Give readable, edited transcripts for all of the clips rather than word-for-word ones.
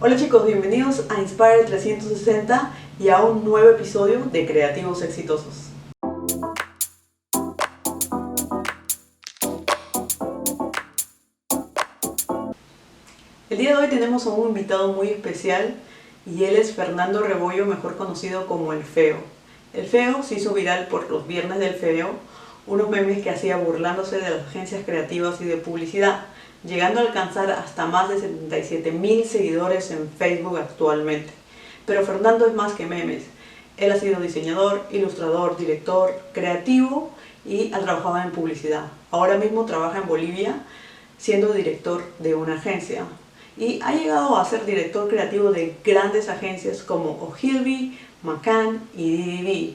Hola chicos, bienvenidos a Inspire 360 y a un nuevo episodio de Creativos Exitosos. El día de hoy tenemos a un invitado muy especial y él es Fernando Rebollo, mejor conocido como El Feo. El Feo se hizo viral por los Viernes del Feo, unos memes que hacía burlándose de las agencias creativas y de publicidad, llegando a alcanzar hasta más de 77,000 seguidores en Facebook actualmente. Pero Fernando es más que memes. Él ha sido diseñador, ilustrador, director, creativo y ha trabajado en publicidad. Ahora mismo trabaja en Bolivia siendo director de una agencia. Y ha llegado a ser director creativo de grandes agencias como Ogilvy, McCann y DDB.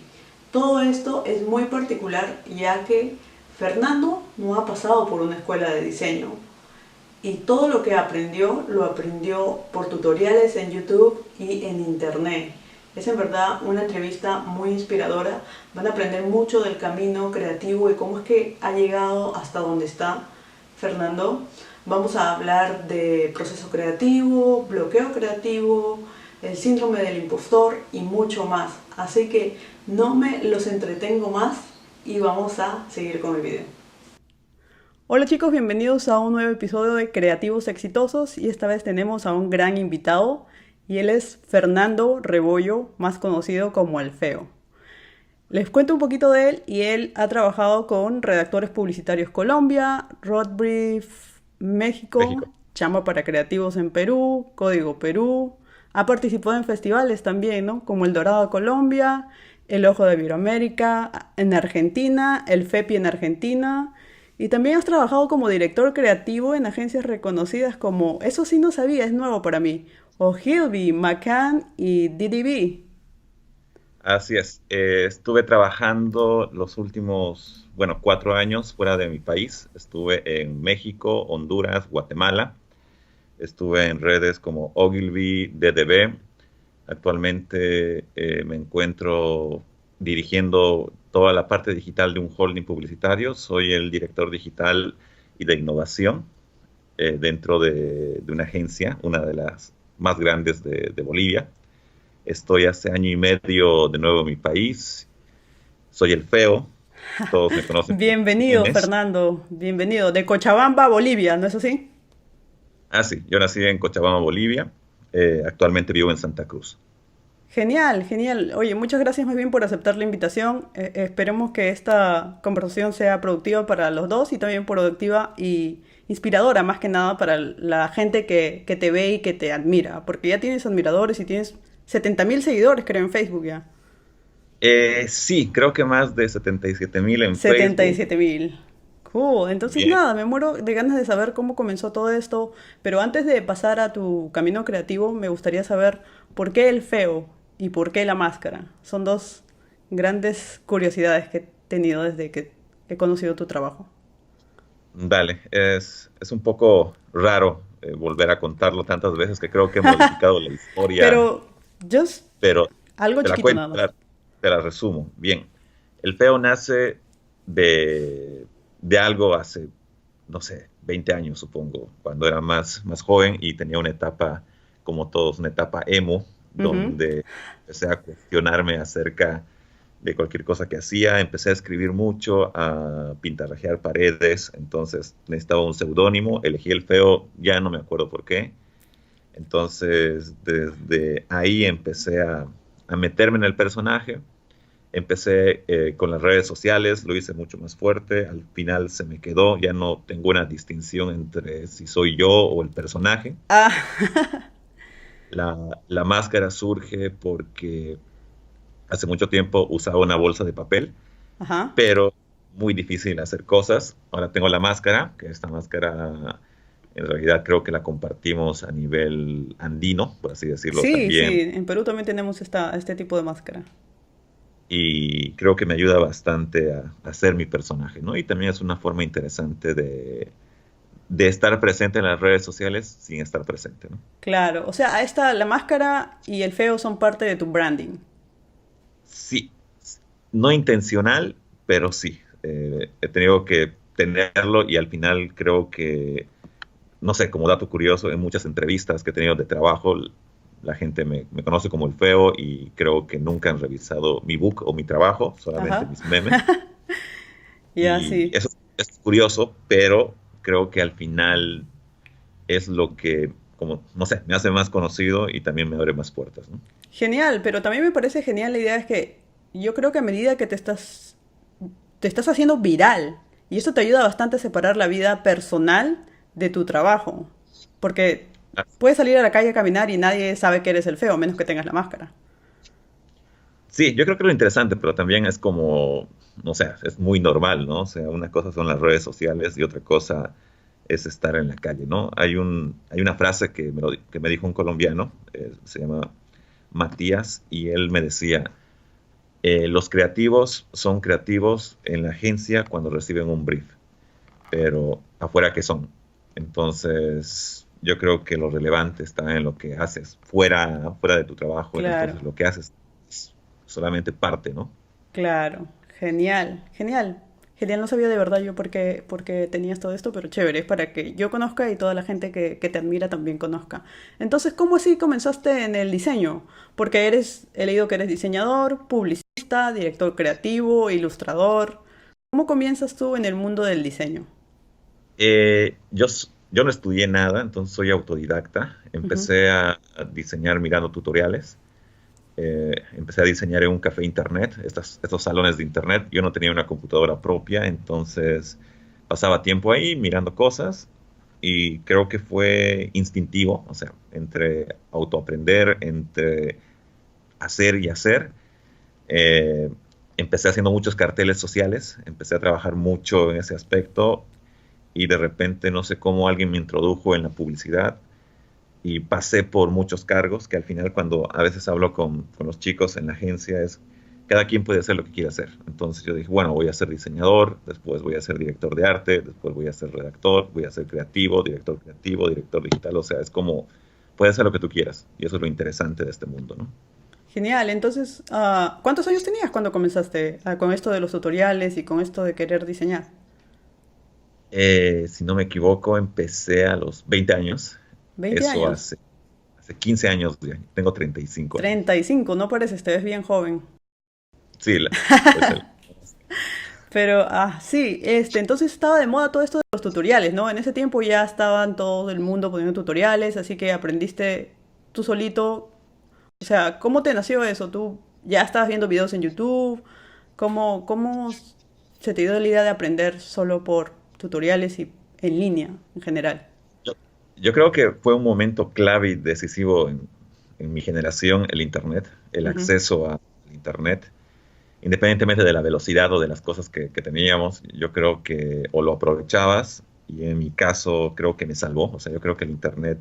Todo esto es muy particular ya que Fernando no ha pasado por una escuela de diseño y todo lo que aprendió lo aprendió por tutoriales en YouTube y en internet. Es en verdad una entrevista muy inspiradora. Van a aprender mucho del camino creativo y cómo es que ha llegado hasta donde está Fernando. Vamos a hablar de proceso creativo, bloqueo creativo, el síndrome del impostor y mucho más. Así que no me los entretengo más y vamos a seguir con el video. Hola chicos, bienvenidos a un nuevo episodio de Creativos Exitosos y esta vez tenemos a un gran invitado y él es Fernando Rebollo, más conocido como El Feo. Les cuento un poquito de él y él ha trabajado con Redactores Publicitarios Colombia, Rodbrief México, Chamba para Creativos en Perú, Código Perú. Ha participado en festivales también, ¿no? Como El Dorado Colombia, El Ojo de Iberoamérica en Argentina, el FEPI en Argentina. Y también has trabajado como director creativo en agencias reconocidas como, eso sí no sabía, es nuevo para mí, Ogilvy, McCann y DDB. Así es. Estuve trabajando los últimos, 4 años fuera de mi país. Estuve en México, Honduras, Guatemala. Estuve en redes como Ogilvy, DDB. Actualmente me encuentro dirigiendo toda la parte digital de un holding publicitario. Soy el director digital y de innovación dentro de una agencia, una de las más grandes de Bolivia. Estoy hace año y medio de nuevo en mi país. Soy el Feo. Todos me conocen por mis Bienvenido, memes. Fernando, bienvenido. De Cochabamba, Bolivia, ¿no es así? Ah, sí, yo nací en Cochabamba, Bolivia. Actualmente vivo en Santa Cruz. Genial, genial. Oye, muchas gracias más bien por aceptar la invitación. Esperemos que esta conversación sea productiva para los dos y también productiva y inspiradora más que nada para la gente que te ve y que te admira, porque ya tienes admiradores y tienes 70,000 seguidores, creo, en Facebook ya. Sí, creo que más de 77,000 en setenta y Facebook. siete mil. Cool. Entonces Bien, nada, me muero de ganas de saber cómo comenzó todo esto, pero antes de pasar a tu camino creativo, me gustaría saber por qué el feo y por qué la máscara. Son dos grandes curiosidades que he tenido desde que he conocido tu trabajo. dale. Es un poco raro volver a contarlo tantas veces que creo que he modificado la historia, Pero, just pero algo te la chiquito cuento, nada más. te la resumo. Bien, el Feo nace de algo hace, no sé, 20 años supongo, cuando era más joven y tenía una etapa, como todos, una etapa emo, Ujú. donde empecé a cuestionarme acerca de cualquier cosa que hacía, empecé a escribir mucho, a pintarrajear paredes, entonces necesitaba un seudónimo, elegí el Feo, ya no me acuerdo por qué, entonces desde ahí empecé a meterme en el personaje. Empecé con las redes sociales, lo hice mucho más fuerte, al final se me quedó, ya no tengo una distinción entre si soy yo o el personaje. Ah, La máscara surge porque hace mucho tiempo usaba una bolsa de papel, ajá. pero muy difícil hacer cosas. Ahora tengo la máscara, que esta máscara en realidad creo que la compartimos a nivel andino, por así decirlo Sí, sí, también, en Perú también tenemos este tipo de máscara. y creo que me ayuda bastante a ser mi personaje, ¿no? Y también es una forma interesante de estar presente en las redes sociales sin estar presente, ¿no? Claro, o sea, la máscara y el feo son parte de tu branding. Sí, no intencional, pero sí. He tenido que tenerlo y al final creo que, no sé, como dato curioso, en muchas entrevistas que he tenido de trabajo, la gente me conoce como el feo y creo que nunca han revisado mi book o mi trabajo, solamente Ajá. mis memes. Ya, Y sí. eso es curioso, pero creo que al final es lo que, como, no sé, me hace más conocido y también me abre más puertas, ¿no? Genial, pero también me parece genial la idea es que yo creo que a medida que te estás haciendo viral, y eso te ayuda bastante a separar la vida personal de tu trabajo, porque Ah, puedes salir a la calle a caminar y nadie sabe que eres el feo, a menos que tengas la máscara. sí, yo creo que lo interesante, pero también es como, no sé, es muy normal, ¿no? O sea, una cosa son las redes sociales y otra cosa es estar en la calle, ¿no? Hay una frase que me dijo un colombiano, se llama Matías, y él me decía, los creativos son creativos en la agencia cuando reciben un brief, pero afuera, ¿qué son? Entonces, yo creo que lo relevante está en lo que haces fuera de tu trabajo, Claro, entonces lo que haces es solamente parte, ¿no? claro, genial, genial. Genial, no sabía de verdad yo por qué tenías todo esto, pero chévere, es para que yo conozca y toda la gente que te admira también conozca. Entonces, ¿cómo así comenzaste en el diseño? Porque he leído que eres diseñador, publicista, director creativo, ilustrador. ¿Cómo comienzas tú en el mundo del diseño? Yo no estudié nada, entonces soy autodidacta. Ujú. Empecé a diseñar mirando tutoriales. Empecé a diseñar en un café internet, estos salones de internet. Yo no tenía una computadora propia, entonces pasaba tiempo ahí mirando cosas y creo que fue instintivo, o sea, entre autoaprender, entre hacer y hacer. Eh, Empecé haciendo muchos carteles sociales, empecé a trabajar mucho en ese aspecto y de repente no sé cómo alguien me introdujo en la publicidad y pasé por muchos cargos que al final cuando a veces hablo con los chicos en la agencia es cada quien puede hacer lo que quiere hacer. Entonces yo dije, bueno, voy a ser diseñador, después voy a ser director de arte, después voy a ser redactor, voy a ser creativo, director digital, o sea, es como puedes hacer lo que tú quieras y eso es lo interesante de este mundo, ¿no? Genial, entonces, ¿cuántos años tenías cuando comenzaste con esto de los tutoriales y con esto de querer diseñar? Si no me equivoco, empecé a los 20 años, 20 eso años. hace 15 años, ya, tengo 35 años. 35, no pareces, te ves bien joven. Sí, pues Pero, sí, entonces estaba de moda todo esto de los tutoriales, ¿no? En ese tiempo ya estaban todo el mundo poniendo tutoriales, así que aprendiste tú solito. O sea, ¿cómo te nació eso? ¿Tú ya estabas viendo videos en YouTube? ¿Cómo se te dio la idea de aprender solo por tutoriales y en línea en general? Yo, yo creo que fue un momento clave y decisivo en mi generación, el Internet, el Ujú. acceso al Internet, independientemente de la velocidad o de las cosas que teníamos, yo creo que o lo aprovechabas y en mi caso creo que me salvó, o sea, yo creo que el Internet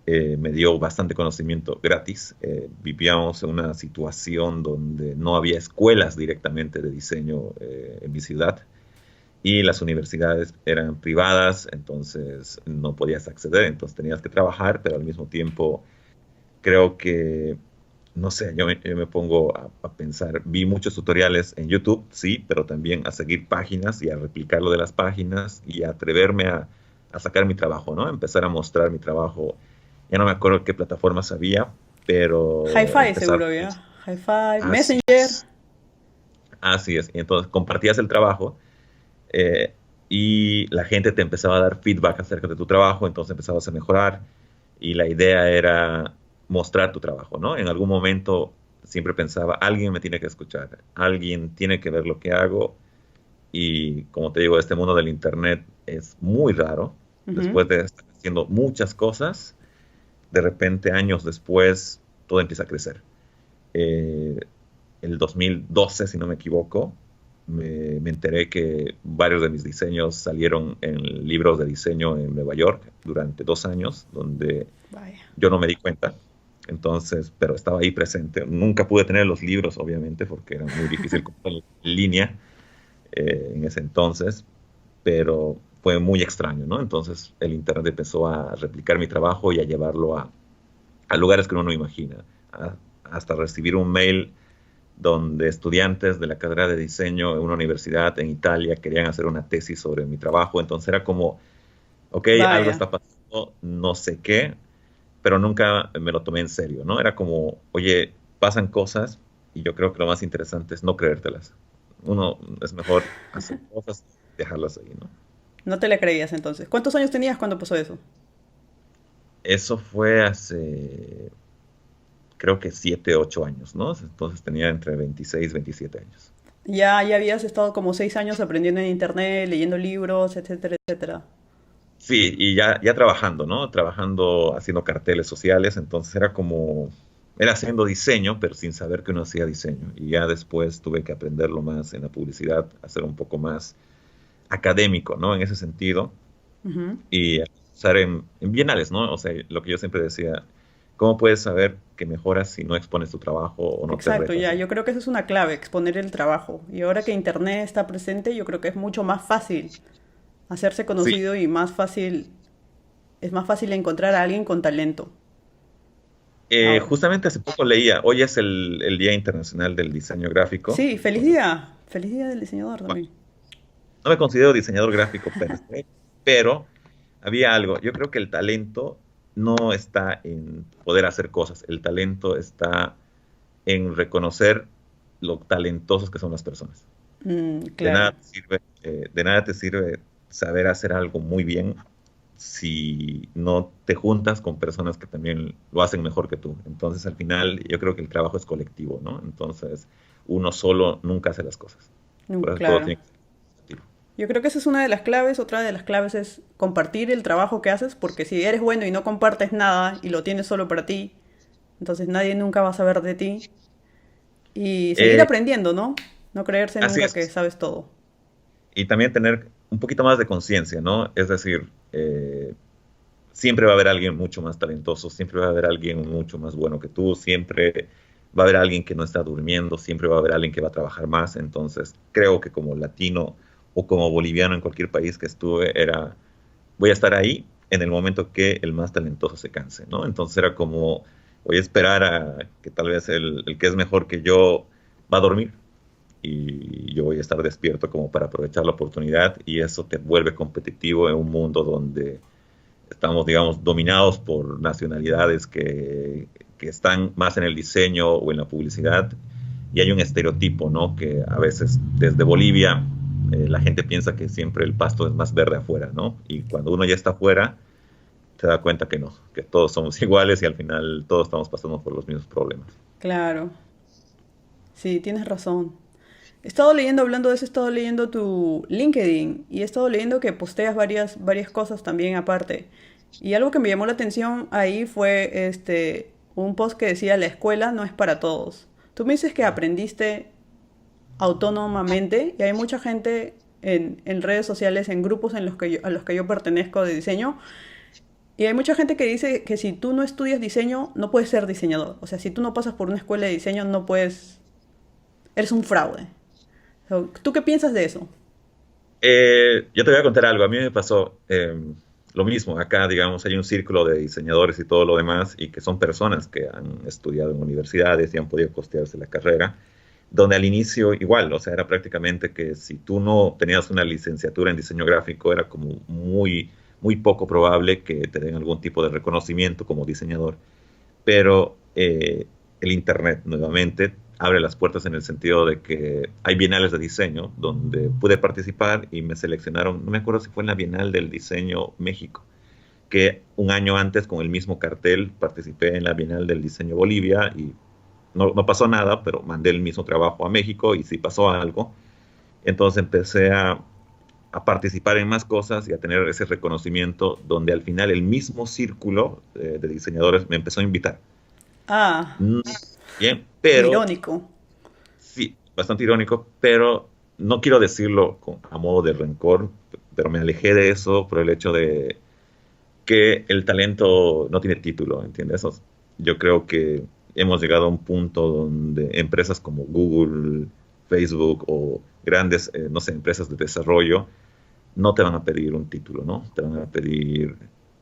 me dio bastante conocimiento gratis. Vivíamos en una situación donde no había escuelas directamente de diseño en mi ciudad y las universidades eran privadas, entonces no podías acceder, entonces tenías que trabajar, pero al mismo tiempo creo que, no sé, yo me pongo a pensar, vi muchos tutoriales en YouTube, sí, pero también a seguir páginas y a replicar lo de las páginas y a atreverme a sacar mi trabajo, ¿no? Empezar a mostrar mi trabajo. Ya no me acuerdo qué plataformas había, pero Hi-Fi empezar. seguro, ¿ya? Hi-Fi, Así Messenger. es, así es. Y entonces compartías el trabajo eh, y la gente te empezaba a dar feedback acerca de tu trabajo, entonces empezabas a mejorar y la idea era mostrar tu trabajo, ¿no? En algún momento siempre pensaba, alguien me tiene que escuchar, alguien tiene que ver lo que hago y como te digo, este mundo del Internet es muy raro. Ujú. Después de estar haciendo muchas cosas, de repente años después todo empieza a crecer. Eh, el 2012, si no me equivoco, me enteré que varios de mis diseños salieron en libros de diseño en Nueva York durante 2 años, donde Vaya. yo no me di cuenta. Entonces, pero estaba ahí presente. Nunca pude tener los libros, obviamente, porque era muy difícil comprar en línea en ese entonces, pero fue muy extraño, ¿no? Entonces el Internet empezó a replicar mi trabajo y a llevarlo a lugares que uno no imagina, hasta recibir un mail donde estudiantes de la carrera de diseño en una universidad en Italia querían hacer una tesis sobre mi trabajo. Entonces era como, ok, algo Vaya. está pasando, no sé qué, pero nunca me lo tomé en serio, ¿no? Era como, oye, pasan cosas y yo creo que lo más interesante es no creértelas. Uno es mejor hacer cosas y dejarlas ahí, ¿no? No te la creías entonces. ¿Cuántos años tenías cuando pasó eso? Eso fue hace, creo que 7, 8 años, ¿no? Entonces tenía entre 26 y 27 años. Ya habías estado como 6 años aprendiendo en internet, leyendo libros, etcétera, etcétera. Sí, y ya trabajando, ¿no? Trabajando, haciendo carteles sociales, entonces era como, era haciendo diseño, pero sin saber que uno hacía diseño. Y ya después tuve que aprenderlo más en la publicidad, hacer un poco más académico, ¿no? En ese sentido, Ujú. y usar en bienales, ¿no? O sea, lo que yo siempre decía, ¿cómo puedes saber que mejoras si no expones tu trabajo o no te Exacto, retas, ya, ¿no? yo creo que eso es una clave, exponer el trabajo. Y ahora que internet está presente, yo creo que es mucho más fácil hacerse Sí, conocido y más fácil, es más fácil encontrar a alguien con talento. Ahora. justamente hace poco leía, hoy es el Día Internacional del Diseño Gráfico, Sí, entonces, feliz día del diseñador bueno, también. no me considero diseñador gráfico per se, pero había algo. Yo creo que el talento no está en poder hacer cosas. El talento está en reconocer lo talentosos que son las personas. Claro. De nada te sirve saber hacer algo muy bien si no te juntas con personas que también lo hacen mejor que tú. Entonces, al final, yo creo que el trabajo es colectivo, ¿no? Entonces, uno solo nunca hace las cosas. Por eso todo Claro. tiene que ser colectivo. Yo creo que esa es una de las claves. Otra de las claves es compartir el trabajo que haces, porque si eres bueno y no compartes nada y lo tienes solo para ti, entonces nadie nunca va a saber de ti. Y seguir Eh, aprendiendo, ¿no? No creerse así nunca que es. sabes todo. Y también tener un poquito más de conciencia, ¿no? Es decir, siempre va a haber alguien mucho más talentoso, siempre va a haber alguien mucho más bueno que tú, siempre va a haber alguien que no está durmiendo, siempre va a haber alguien que va a trabajar más. Entonces, creo que como latino o como boliviano en cualquier país que estuve, era, voy a estar ahí en el momento que el más talentoso se canse, ¿no? Entonces era como, voy a esperar a que tal vez el que es mejor que yo va a dormir y yo voy a estar despierto como para aprovechar la oportunidad y eso te vuelve competitivo en un mundo donde estamos, digamos, dominados por nacionalidades que están más en el diseño o en la publicidad y hay un estereotipo, ¿no? Que a veces desde Bolivia la gente piensa que siempre el pasto es más verde afuera, ¿no? Y cuando uno ya está afuera, se da cuenta que no, que todos somos iguales y al final todos estamos pasando por los mismos problemas. Claro. Sí, tienes razón. He estado leyendo, hablando de eso, he estado leyendo tu LinkedIn y he estado leyendo que posteas varias cosas también aparte. Y algo que me llamó la atención ahí fue un post que decía la escuela no es para todos. Tú me dices que aprendiste autónomamente y hay mucha gente en redes sociales, en grupos a los que yo pertenezco de diseño, y hay mucha gente que dice que si tú no estudias diseño, no puedes ser diseñador. O sea, si tú no pasas por una escuela de diseño, no puedes, eres un fraude. ¿Tú qué piensas de eso? Yo te voy a contar algo. A mí me pasó lo mismo. Acá, digamos, hay un círculo de diseñadores y todo lo demás, y que son personas que han estudiado en universidades y han podido costearse la carrera, donde al inicio igual, o sea, era prácticamente que si tú no tenías una licenciatura en diseño gráfico, era como muy poco probable que te den algún tipo de reconocimiento como diseñador. Pero el Internet nuevamente abre las puertas en el sentido de que hay bienales de diseño donde pude participar y me seleccionaron, no me acuerdo si fue en la Bienal del Diseño México, que un año antes con el mismo cartel participé en la Bienal del Diseño Bolivia y no pasó nada, pero mandé el mismo trabajo a México y sí pasó algo. Entonces empecé a participar en más cosas y a tener ese reconocimiento donde al final el mismo círculo de diseñadores me empezó a invitar. Ah, Mm, bien, pero irónico. sí, bastante irónico, pero no quiero decirlo a modo de rencor, pero me alejé de eso por el hecho de que el talento no tiene título, ¿entiendes? Yo creo que hemos llegado a un punto donde empresas como Google, Facebook o grandes, no sé, empresas de desarrollo no te van a pedir un título, ¿no? Te van a pedir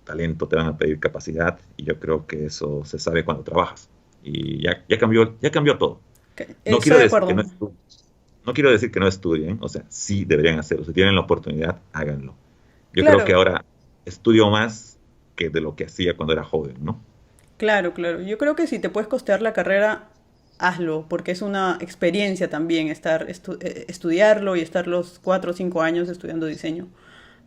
talento, te van a pedir capacidad y yo creo que eso se sabe cuando trabajas. Y ya cambió todo. No quiero Estoy de decir que acuerdo. no quiero decir que no estudien, o sea, sí deberían hacerlo. Si tienen la oportunidad, háganlo. Yo creo que Claro, ahora estudio más que de lo que hacía cuando era joven, ¿no? claro, claro. Yo creo que si te puedes costear la carrera, hazlo, porque es una experiencia también estudiarlo y estar los 4 o 5 años estudiando diseño.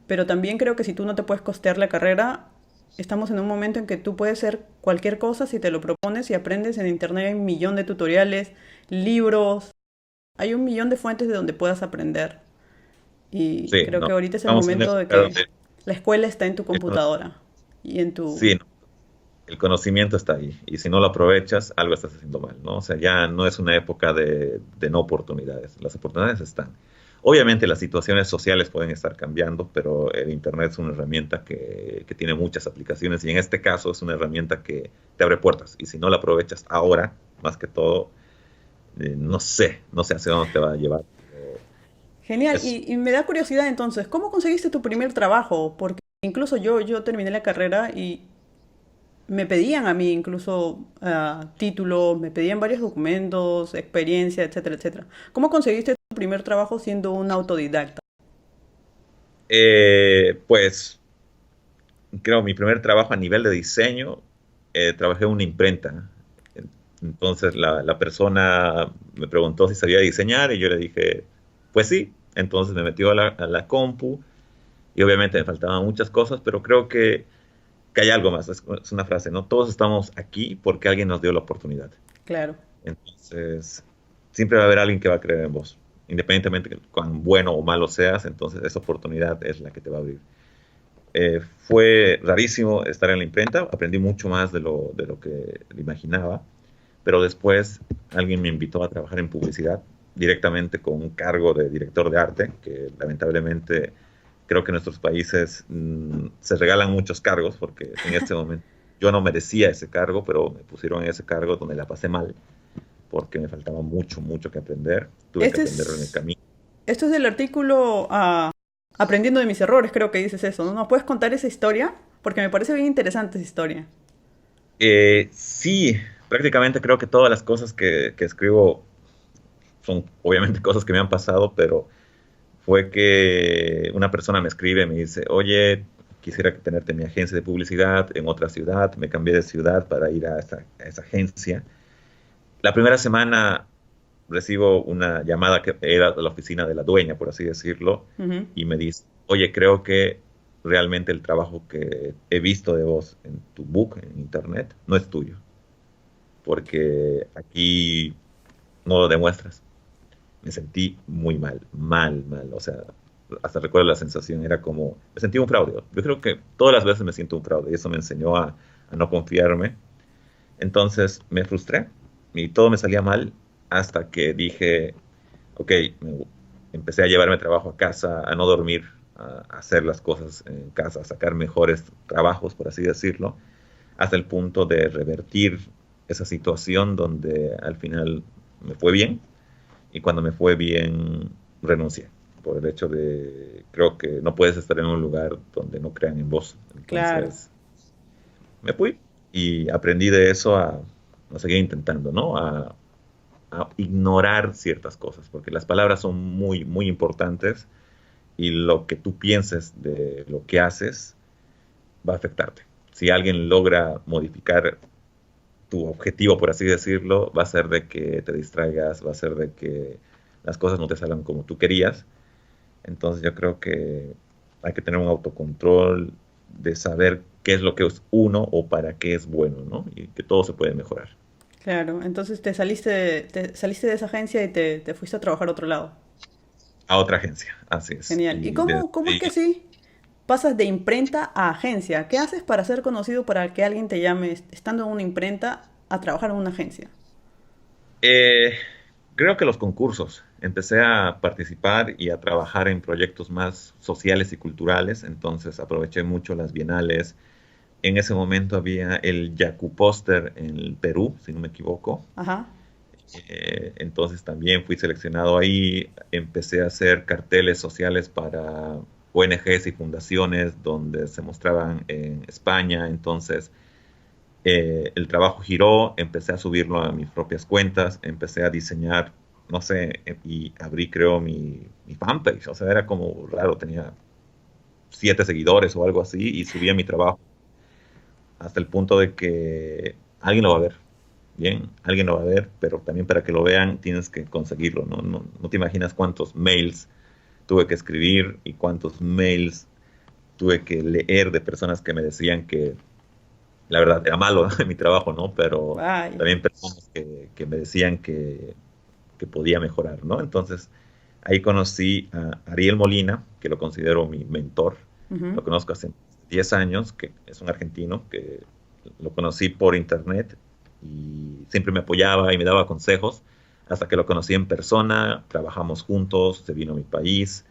Pero también creo que si tú no te puedes costear la carrera, estamos en un momento en que tú puedes hacer cualquier cosa si te lo propones y aprendes. En internet hay un millón de tutoriales, libros, hay un millón de fuentes de donde puedas aprender. Y Sí, creo no. que ahorita es el Estamos en una momento de época que donde la escuela está en tu el cono- computadora y en tu... sí, no, el conocimiento está ahí. Y si no lo aprovechas, algo estás haciendo mal, ¿no? O sea, ya no es una época de no oportunidades. Las oportunidades están. Obviamente las situaciones sociales pueden estar cambiando, pero el Internet es una herramienta que tiene muchas aplicaciones y en este caso es una herramienta que te abre puertas. Y si no la aprovechas ahora, más que todo, no sé hacia dónde te va a llevar. Genial, Es, y me da curiosidad entonces, ¿cómo conseguiste tu primer trabajo? Porque incluso yo terminé la carrera y me pedían a mí incluso títulos, me pedían varios documentos, experiencia, etcétera, etcétera. ¿Cómo conseguiste tu primer trabajo siendo un autodidacta? pues creo mi primer trabajo a nivel de diseño, trabajé en una imprenta. Entonces la persona me preguntó si sabía diseñar y yo le dije, pues sí. Entonces me metió a la compu y obviamente me faltaban muchas cosas, pero creo que hay algo más. Es una frase, ¿no? Todos estamos aquí porque alguien nos dio la oportunidad. Claro. Entonces, siempre va a haber alguien que va a creer en vos. Independientemente de cuán bueno o malo seas, entonces esa oportunidad es la que te va a abrir. Fue rarísimo estar en la imprenta, aprendí mucho más de lo que imaginaba, pero después alguien me invitó a trabajar en publicidad directamente con un cargo de director de arte, que lamentablemente creo que en nuestros países se regalan muchos cargos, porque en este momento yo no merecía ese cargo, pero me pusieron en ese cargo donde la pasé mal, porque me faltaba mucho, mucho que aprender, tuve que Este aprenderlo en el es, camino. esto es del artículo Aprendiendo de mis errores, creo que dices eso, ¿no? ¿Nos puedes contar esa historia? Porque me parece bien interesante esa historia. Sí, prácticamente creo que todas las cosas que escribo son obviamente cosas que me han pasado, pero fue que una persona me escribe y me dice, oye, quisiera tenerte en mi agencia de publicidad en otra ciudad, me cambié de ciudad para ir a esa agencia. La primera semana recibo una llamada que era de la oficina de la dueña, por así decirlo, Ujú. y me dice, oye, creo que realmente el trabajo que he visto de vos en tu book, en internet, no es tuyo, porque aquí no lo demuestras. Me sentí muy mal, mal, mal. O sea, hasta recuerdo la sensación, era como, me sentí un fraude. Yo creo que todas las veces me siento un fraude y eso me enseñó a no confiarme. Entonces me frustré y todo me salía mal hasta que dije, ok, empecé a llevarme trabajo a casa, a no dormir, a hacer las cosas en casa, a sacar mejores trabajos, por así decirlo, hasta el punto de revertir esa situación donde al final me fue bien y cuando me fue bien renuncié por el hecho de, creo que no puedes estar en un lugar donde no crean en vos. Claro, Entonces me fui y aprendí de eso a seguir intentando, ¿no? A ignorar ciertas cosas, porque las palabras son muy, muy importantes y lo que tú pienses de lo que haces va a afectarte. Si alguien logra modificar tu objetivo, por así decirlo, va a ser de que te distraigas, va a ser de que las cosas no te salgan como tú querías. Entonces yo creo que hay que tener un autocontrol de saber qué es lo que es uno o para qué es bueno, ¿no? Y que todo se puede mejorar. claro. Entonces te saliste de esa agencia y te fuiste a trabajar a otro lado. A otra agencia, así es. Genial. ¿Y Y cómo es que desde así pasas de imprenta a agencia? ¿Qué haces para ser conocido, para que alguien te llame estando en una imprenta a trabajar en una agencia? Eh, creo que los concursos. Empecé a participar y a trabajar en proyectos más sociales y culturales, entonces aproveché mucho las bienales. En ese momento había el Yaku Poster en el Perú, si no me equivoco. Ajá. Entonces también fui seleccionado ahí. Empecé a hacer carteles sociales para ONGs y fundaciones donde se mostraban en España. Entonces el trabajo giró, empecé a subirlo a mis propias cuentas, empecé a diseñar, no sé, y abrí, creo, mi fanpage. O sea, era como raro, tenía 7 seguidores o algo así, y subía mi trabajo hasta el punto de que alguien lo va a ver. Bien, alguien lo va a ver, pero también para que lo vean tienes que conseguirlo, ¿no? No te imaginas cuántos mails tuve que escribir y cuántos mails tuve que leer de personas que me decían que la verdad era malo mi trabajo, ¿no? Pero Vaya. también personas que me decían que podía mejorar, ¿no? Entonces ahí conocí a Ariel Molina, que lo considero mi mentor. Ujú. Lo conozco hace 10 años, que es un argentino, que lo conocí por internet y siempre me apoyaba y me daba consejos hasta que lo conocí en persona, trabajamos juntos, se vino a mi país,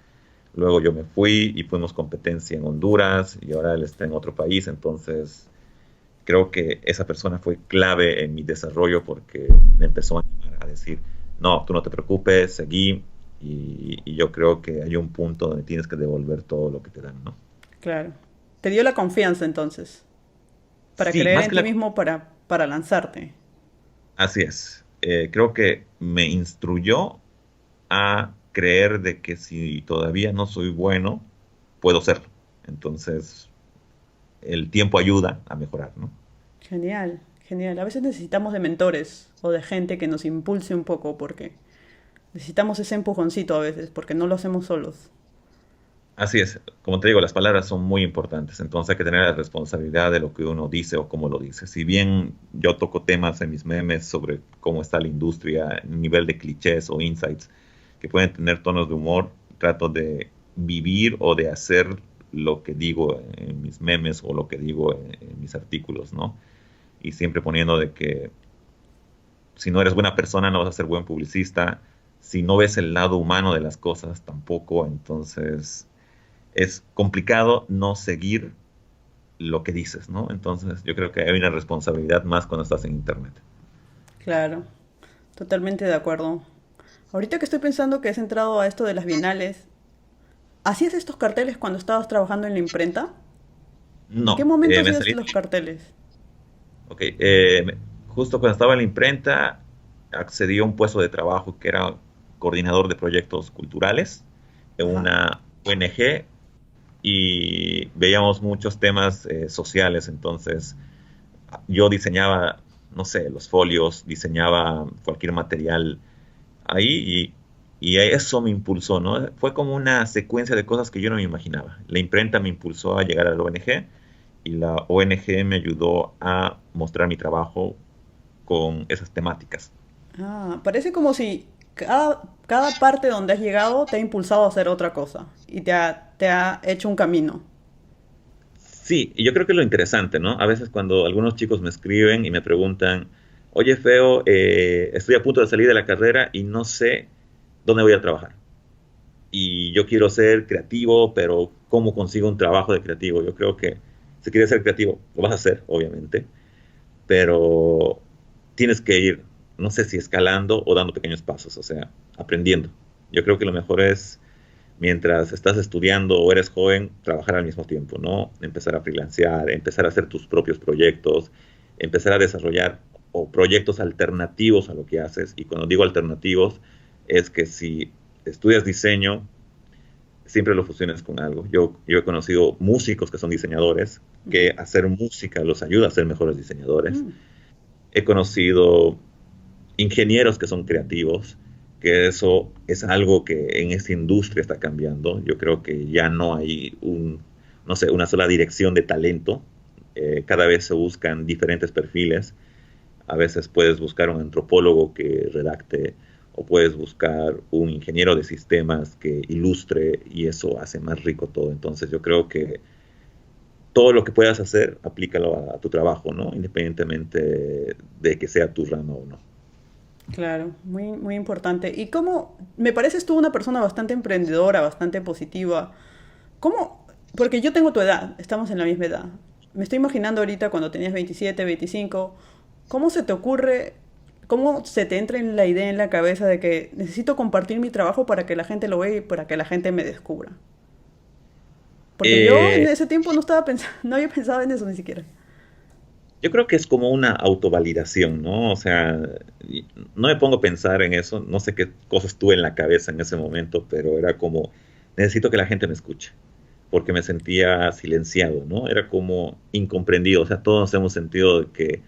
luego yo me fui y fuimos competencia en Honduras y ahora él está en otro país, entonces creo que esa persona fue clave en mi desarrollo porque me empezó a animar a decir, no, tú no te preocupes, seguí y yo creo que hay un punto donde tienes que devolver todo lo que te dan, ¿no? Claro. Te dio la confianza entonces, para Sí, creer más en que ti la... mismo para lanzarte. Así es. Creo que me instruyó a creer de que si todavía no soy bueno, puedo serlo. Entonces, el tiempo ayuda a mejorar, ¿no? Genial, genial. A veces necesitamos de mentores o de gente que nos impulse un poco porque necesitamos ese empujoncito a veces porque no lo hacemos solos. Así es, como te digo, las palabras son muy importantes, entonces hay que tener la responsabilidad de lo que uno dice o cómo lo dice. Si bien yo toco temas en mis memes sobre cómo está la industria, nivel de clichés o insights que pueden tener tonos de humor, trato de vivir o de hacer lo que digo en mis memes o lo que digo en mis artículos, ¿no? Y siempre poniendo de que si no eres buena persona no vas a ser buen publicista, si no ves el lado humano de las cosas tampoco, entonces es complicado no seguir lo que dices, ¿no? Entonces yo creo que hay una responsabilidad más cuando estás en Internet. Claro, totalmente de acuerdo. Ahorita que estoy pensando que has entrado a esto de las bienales, ¿hacías estos carteles cuando estabas trabajando en la imprenta? ¿En qué No, momento me hacías salí, los carteles? ok, justo cuando estaba en la imprenta accedí a un puesto de trabajo que era coordinador de proyectos culturales en Ajá. una ONG y veíamos muchos temas sociales, entonces yo diseñaba, no sé, los folios, diseñaba cualquier material ahí y eso me impulsó, ¿no? Fue como una secuencia de cosas que yo no me imaginaba. La imprenta me impulsó a llegar a la ONG y la ONG me ayudó a mostrar mi trabajo con esas temáticas. Ah, parece como si cada parte donde has llegado te ha impulsado a hacer otra cosa y te ha hecho un camino. Sí, y yo creo que es lo interesante, ¿no? A veces cuando algunos chicos me escriben y me preguntan, oye, Feo, estoy a punto de salir de la carrera y no sé dónde voy a trabajar. Y yo quiero ser creativo, pero ¿cómo consigo un trabajo de creativo? Yo creo que si quieres ser creativo, lo vas a hacer, obviamente, pero tienes que ir, no sé si escalando o dando pequeños pasos, o sea, aprendiendo. Yo creo que lo mejor es, mientras estás estudiando o eres joven, trabajar al mismo tiempo, ¿no? Empezar a freelancear, empezar a hacer tus propios proyectos, empezar a desarrollar o proyectos alternativos a lo que haces. Y cuando digo alternativos, es que si estudias diseño, siempre lo fusiones con algo. Yo he conocido músicos que son diseñadores, Ujú. que hacer música los ayuda a ser mejores diseñadores. Mm, He conocido ingenieros que son creativos, que eso es algo que en esta industria está cambiando. Yo creo que ya no hay no sé, una sola dirección de talento. Cada vez se buscan diferentes perfiles. A veces puedes buscar un antropólogo que redacte o puedes buscar un ingeniero de sistemas que ilustre y eso hace más rico todo. Entonces yo creo que todo lo que puedas hacer, aplícalo a tu trabajo, ¿no? Independientemente de que sea tu rama o no. claro, muy, muy importante. ¿Y cómo, me pareces tú una persona bastante emprendedora, bastante positiva? ¿Cómo? Porque yo tengo tu edad, estamos en la misma edad. Me estoy imaginando ahorita cuando tenías 27, 25, ¿cómo se te ocurre, cómo se te entra en la idea en la cabeza de que necesito compartir mi trabajo para que la gente lo vea y para que la gente me descubra? Porque yo en Eh, ese tiempo no estaba pensando, no había pensado en eso ni siquiera. Yo creo que es como una autovalidación, ¿no? O sea, no me pongo a pensar en eso, no sé qué cosas tuve en la cabeza en ese momento, pero era como, necesito que la gente me escuche, porque me sentía silenciado, ¿no? Era como incomprendido, o sea, todos nos hemos sentido de que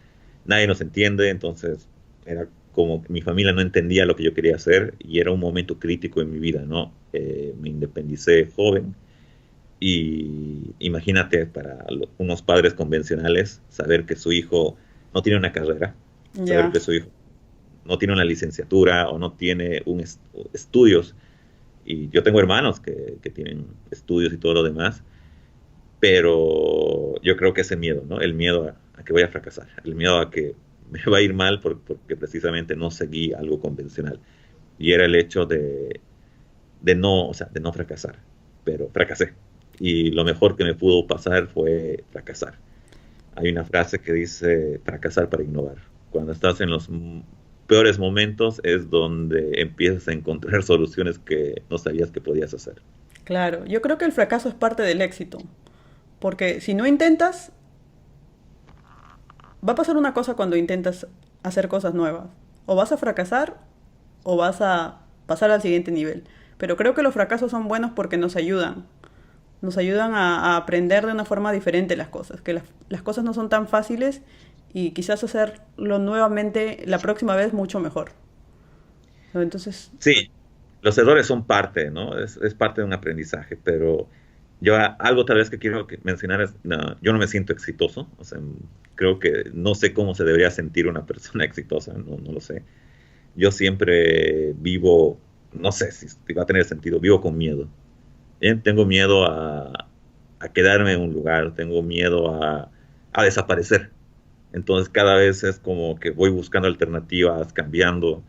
nadie nos entiende, entonces era como que mi familia no entendía lo que yo quería hacer y era un momento crítico en mi vida, ¿no? Me independicé joven y imagínate para unos padres convencionales saber que su hijo no tiene una carrera, saber Ya, que su hijo no tiene una licenciatura o no tiene estudios. Y yo tengo hermanos que tienen estudios y todo lo demás, pero yo creo que ese miedo, ¿no? El miedo a que voy a fracasar, el miedo a que me va a ir mal porque precisamente no seguí algo convencional. Y era el hecho de no, o sea, de no fracasar, pero fracasé. Y lo mejor que me pudo pasar fue fracasar. Hay una frase que dice fracasar para innovar. Cuando estás en los peores momentos es donde empiezas a encontrar soluciones que no sabías que podías hacer. claro. Yo creo que el fracaso es parte del éxito. Porque si no intentas, va a pasar una cosa cuando intentas hacer cosas nuevas. O vas a fracasar o vas a pasar al siguiente nivel. Pero creo que los fracasos son buenos porque nos ayudan. Nos ayudan a aprender de una forma diferente las cosas. Que las cosas no son tan fáciles y quizás hacerlo nuevamente la próxima vez mucho mejor. Entonces, Sí, los errores son parte, ¿no? Es parte de un aprendizaje, pero algo tal vez que quiero mencionar es, no, yo no me siento exitoso, o sea, creo que no sé cómo se debería sentir una persona exitosa, no, no lo sé. Yo siempre vivo, no sé si va a tener sentido, vivo con miedo. Bien, tengo miedo a quedarme en un lugar, tengo miedo a desaparecer. Entonces cada vez es como que voy buscando alternativas, cambiando.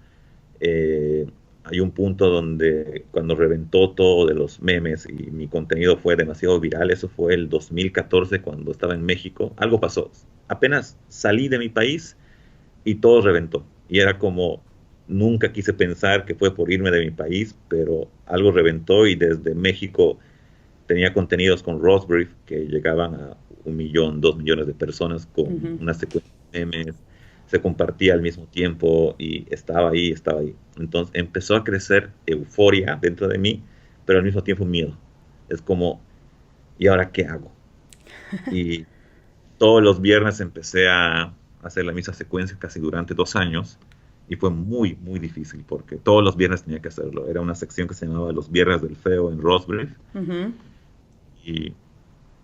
Eh, Hay un punto donde cuando reventó todo de los memes y mi contenido fue demasiado viral, eso fue el 2014 cuando estaba en México, algo pasó. Apenas salí de mi país y todo reventó. Y era como, nunca quise pensar que fue por irme de mi país, pero algo reventó y desde México tenía contenidos con Rosbrief que llegaban a 1 millón, 2 millones de personas con ujú. una secuencia de memes, se compartía al mismo tiempo y estaba ahí, estaba ahí. Entonces empezó a crecer euforia dentro de mí, pero al mismo tiempo miedo. Es como, ¿y ahora qué hago? Y todos los viernes empecé a hacer la misma secuencia casi durante 2 años y fue muy, muy difícil porque todos los viernes tenía que hacerlo. Era una sección que se llamaba Los Viernes del Feo en Rosbrief Ujú. y,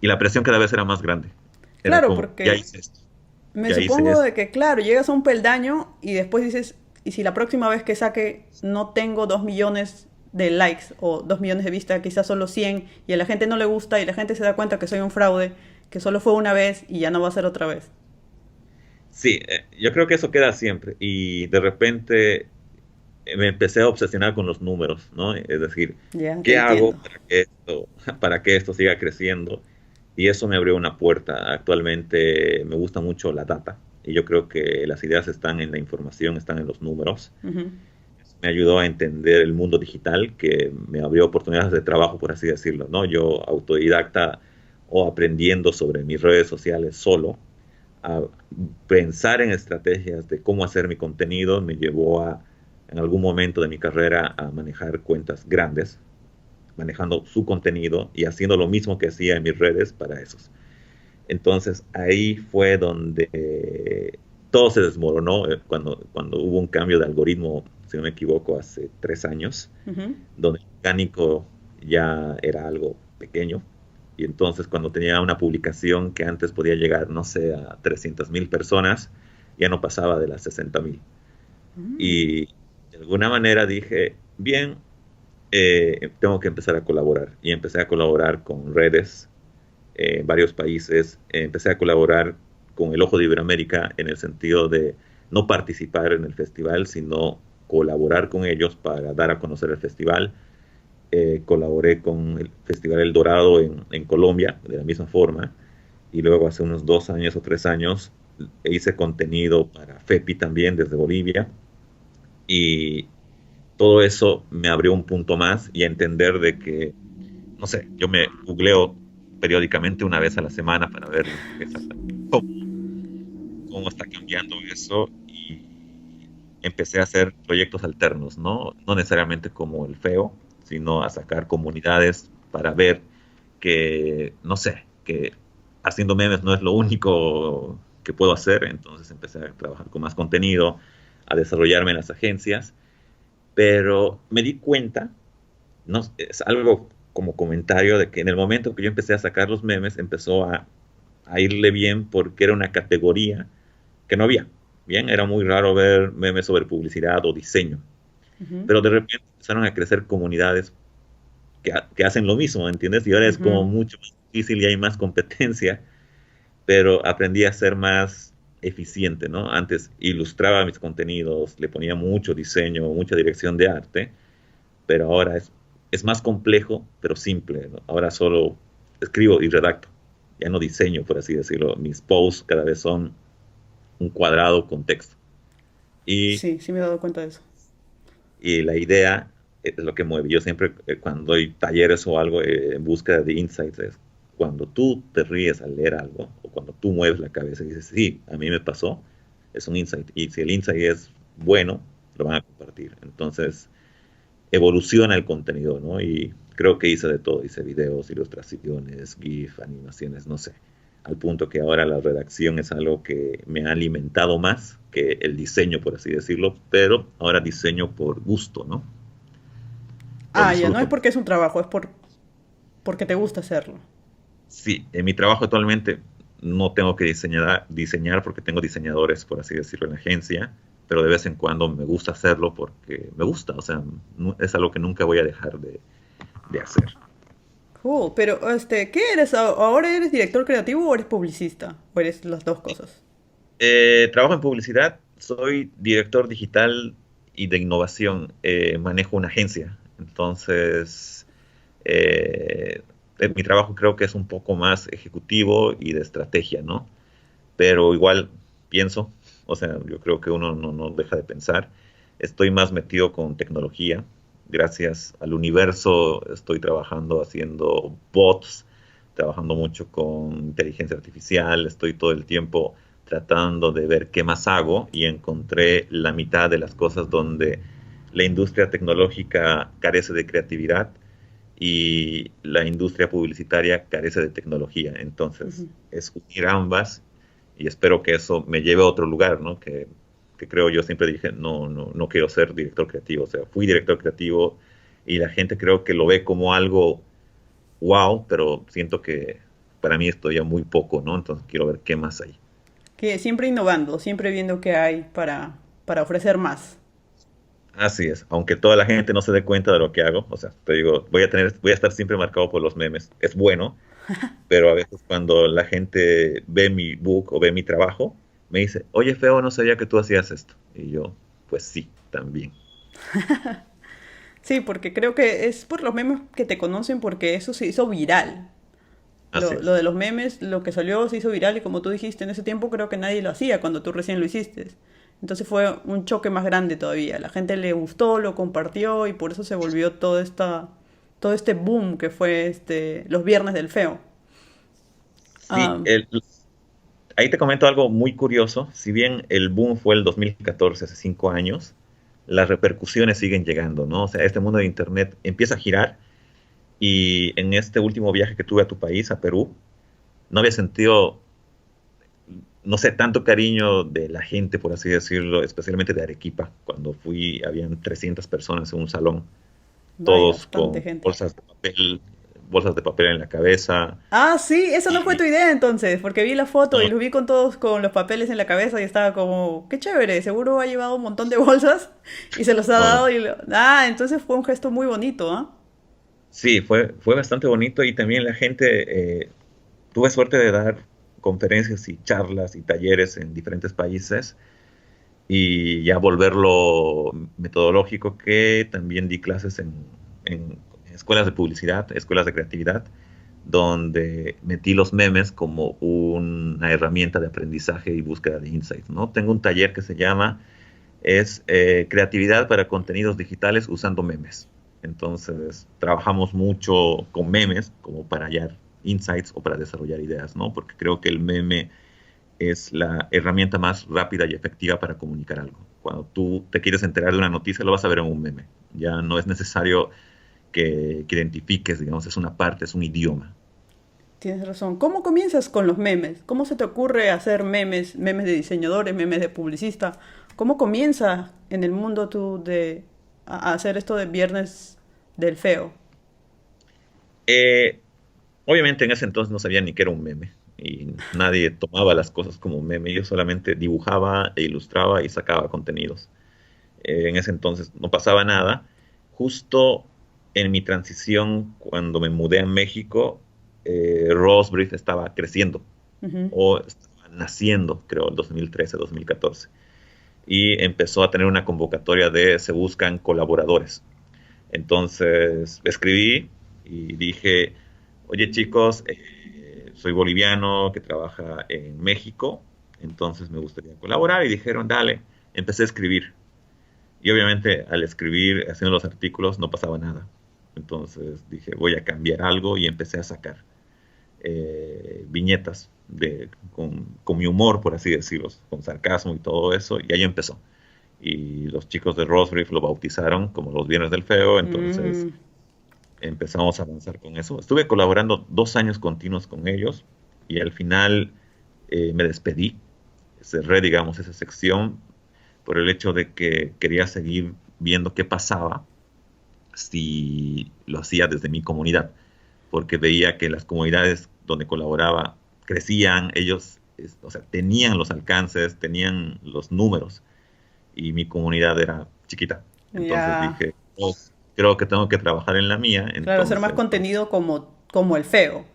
y la presión cada vez era más grande. Era Claro, como, ya porque hice esto, me ya hice supongo esto. de que, claro, llegas a un peldaño y después dices, ¿y si la próxima vez que saque no tengo 2 millones de likes o 2 millones de vistas, quizás solo 100 y a la gente no le gusta y la gente se da cuenta que soy un fraude, que solo fue una vez y ya no va a ser otra vez? Sí, yo creo que eso queda siempre y de repente me empecé a obsesionar con los números, ¿no? Es decir, Ya, te ¿qué hago entiendo. para que esto siga creciendo? Y eso me abrió una puerta. Actualmente me gusta mucho la data y yo creo que las ideas están en la información, están en los números. Ujú. Me ayudó a entender el mundo digital, que me abrió oportunidades de trabajo, por así decirlo, ¿no? Yo autodidacta o aprendiendo sobre mis redes sociales solo, a pensar en estrategias de cómo hacer mi contenido, me llevó en algún momento de mi carrera, a manejar cuentas grandes, manejando su contenido y haciendo lo mismo que hacía en mis redes para esos. Entonces ahí fue donde todo se desmoronó, cuando hubo un cambio de algoritmo, si no me equivoco, hace 3 años, Ujú. donde el orgánico ya era algo pequeño. Y entonces cuando tenía una publicación que antes podía llegar, no sé, a 300.000 personas, ya no pasaba de las 60.000. Mm. Y de alguna manera dije, bien, tengo que empezar a colaborar. Y empecé a colaborar con redes en varios países. Empecé a colaborar con el Ojo de Iberoamérica en el sentido de no participar en el festival, sino colaborar con ellos para dar a conocer el festival. Colaboré con el Festival El Dorado en Colombia, de la misma forma, y luego hace unos 2 años o 3 años hice contenido para FEPI también desde Bolivia, y todo eso me abrió un punto más y a entender de que, no sé, yo me googleo periódicamente una vez a la semana para ver exactamente cómo. cambiando eso y empecé a hacer proyectos alternos, ¿no? No necesariamente como el feo, sino a sacar comunidades para ver que, no sé, que haciendo memes no es lo único que puedo hacer, entonces empecé a trabajar con más contenido, a desarrollarme en las agencias, pero me di cuenta, no, es algo como comentario de que en el momento que yo empecé a sacar los memes empezó a irle bien porque era una categoría que no había. Bien, era muy raro ver memes sobre publicidad o diseño, Ujú, pero de repente empezaron a crecer comunidades que hacen lo mismo, ¿entiendes? Y ahora es como ujú. mucho más difícil y hay más competencia, pero aprendí a ser más eficiente, ¿no? Antes ilustraba mis contenidos, le ponía mucho diseño, mucha dirección de arte, pero ahora es más complejo, pero simple, ¿no? Ahora solo escribo y redacto, ya no diseño, por así decirlo. Mis posts cada vez son un cuadrado con texto. Y, Sí, sí me he dado cuenta de eso. y la idea es lo que mueve. Yo siempre, cuando doy talleres o algo en búsqueda de insights, es cuando tú te ríes al leer algo, o cuando tú mueves la cabeza y dices, sí, a mí me pasó, es un insight. Y si el insight es bueno, lo van a compartir. Entonces, evoluciona el contenido, ¿no? Y creo que hice de todo, hice videos, ilustraciones, GIF, animaciones, no sé, al punto que ahora la redacción es algo que me ha alimentado más que el diseño, por así decirlo, pero ahora diseño por gusto, ¿no? Lo Ah, ya, no es disfruto. porque es un trabajo, es porque te gusta hacerlo. Sí, en mi trabajo actualmente no tengo que diseñar porque tengo diseñadores, por así decirlo, en la agencia, pero de vez en cuando me gusta hacerlo porque me gusta, o sea, es algo que nunca voy a dejar de hacer. Cool, pero ¿qué eres? ¿Ahora eres director creativo o eres publicista? ¿O eres las dos cosas? Trabajo en publicidad, soy director digital y de innovación, manejo una agencia, entonces eh, mi trabajo creo que es un poco más ejecutivo y de estrategia, ¿no? Pero igual pienso, o sea, yo creo que uno no deja de pensar. Estoy más metido con tecnología. Gracias al universo estoy trabajando haciendo bots, trabajando mucho con inteligencia artificial, estoy todo el tiempo tratando de ver qué más hago y encontré la mitad de las cosas donde la industria tecnológica carece de creatividad y la industria publicitaria carece de tecnología. Entonces, Ujú. es unir ambas y espero que eso me lleve a otro lugar, ¿no? Que creo yo siempre dije, no quiero ser director creativo. O sea, fui director creativo y la gente creo que lo ve como algo wow, pero siento que para mí esto ya muy poco, ¿no? Entonces quiero ver qué más hay. Que siempre innovando, siempre viendo qué hay para ofrecer más. Así es, aunque toda la gente no se dé cuenta de lo que hago, o sea, te digo, voy a estar siempre marcado por los memes, es bueno, pero a veces cuando la gente ve mi book o ve mi trabajo, me dice, oye, feo, no sabía que tú hacías esto. Y yo, pues sí, también. Sí, porque creo que es por los memes que te conocen porque eso se hizo viral. Así Lo es. de los memes, lo que salió se hizo viral y como tú dijiste, en ese tiempo creo que nadie lo hacía cuando tú recién lo hiciste. Entonces fue un choque más grande todavía. La gente le gustó, lo compartió y por eso se volvió todo este boom que fue los viernes del feo. Sí, Ah, ahí te comento algo muy curioso. Si bien el boom fue el 2014, hace 5 años, las repercusiones siguen llegando, ¿no? O sea, este mundo de Internet empieza a girar y en este último viaje que tuve a tu país, a Perú, no había sentido, no sé, tanto cariño de la gente, por así decirlo, especialmente de Arequipa. Cuando fui, habían 300 personas en un salón, no hay todos bastante con gente. bolsas de papel en la cabeza. Ah, sí, eso no fue Y tu idea entonces, porque vi la foto y no, los vi con todos con los papeles en la cabeza y estaba como, qué chévere, seguro ha llevado un montón de bolsas y se los ha no, dado Ah, entonces fue un gesto muy bonito, ¿ah? sí, fue bastante bonito y también la gente, tuve suerte de dar conferencias y charlas y talleres en diferentes países y ya volverlo metodológico que también di clases en escuelas de publicidad, escuelas de creatividad, donde metí los memes como una herramienta de aprendizaje y búsqueda de insights, ¿no? Tengo un taller que se llama creatividad para contenidos digitales usando memes. Entonces, trabajamos mucho con memes como para hallar insights o para desarrollar ideas, ¿no? Porque creo que el meme es la herramienta más rápida y efectiva para comunicar algo. Cuando tú te quieres enterar de una noticia, lo vas a ver en un meme. Ya no es necesario que identifiques, digamos, es una parte, es un idioma. Tienes razón. ¿Cómo comienzas con los memes? ¿Cómo se te ocurre hacer memes, memes de diseñadores, memes de publicista? ¿Cómo comienzas en el mundo tú de a hacer esto de Viernes del Feo? Eh, Obviamente en ese entonces no sabía ni qué era un meme y nadie tomaba las cosas como un meme. Yo solamente dibujaba e ilustraba y sacaba contenidos. En ese entonces no pasaba nada. Justo en mi transición, cuando me mudé a México, Rosebreed estaba creciendo Ujú. o estaba naciendo, creo, el 2013, 2014. Y empezó a tener una convocatoria de se buscan colaboradores. Entonces escribí y dije, oye chicos, soy boliviano que trabaja en México, entonces me gustaría colaborar y dijeron, dale, empecé a escribir. Y obviamente al escribir, haciendo los artículos, no pasaba nada. Entonces dije, voy a cambiar algo y empecé a sacar viñetas con mi humor, por así decirlo, con sarcasmo y todo eso, y ahí empezó. Y los chicos de Rosbrief lo bautizaron como los Viernes del Feo, entonces Mm, empezamos a avanzar con eso. Estuve colaborando 2 años continuos con ellos y al final me despedí, cerré, digamos, esa sección por el hecho de que quería seguir viendo qué pasaba si lo hacía desde mi comunidad, porque veía que las comunidades donde colaboraba crecían, ellos, o sea, tenían los alcances, tenían los números, y mi comunidad era chiquita. Entonces ya. dije, pues, creo que tengo que trabajar en la mía, Claro, hacer más entonces, contenido como el feo.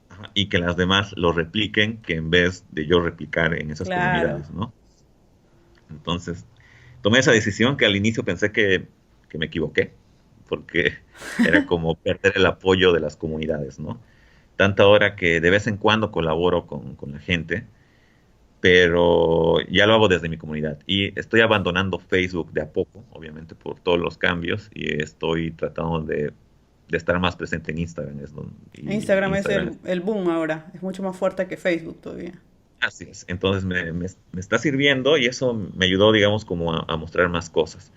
ajá, y que las demás lo repliquen, que en vez de yo replicar en esas Claro. comunidades, ¿no? Entonces, tomé esa decisión que al inicio pensé que me equivoqué, porque era como perder el apoyo de las comunidades, ¿no? Tanta hora que de vez en cuando colaboro con la gente, pero ya lo hago desde mi comunidad. Y estoy abandonando Facebook de a poco, obviamente por todos los cambios, y estoy tratando de estar más presente en Instagram. Y Instagram es Instagram es el boom ahora. Es mucho más fuerte que Facebook todavía. así es. Entonces me está sirviendo y eso me ayudó, digamos, como a mostrar más cosas.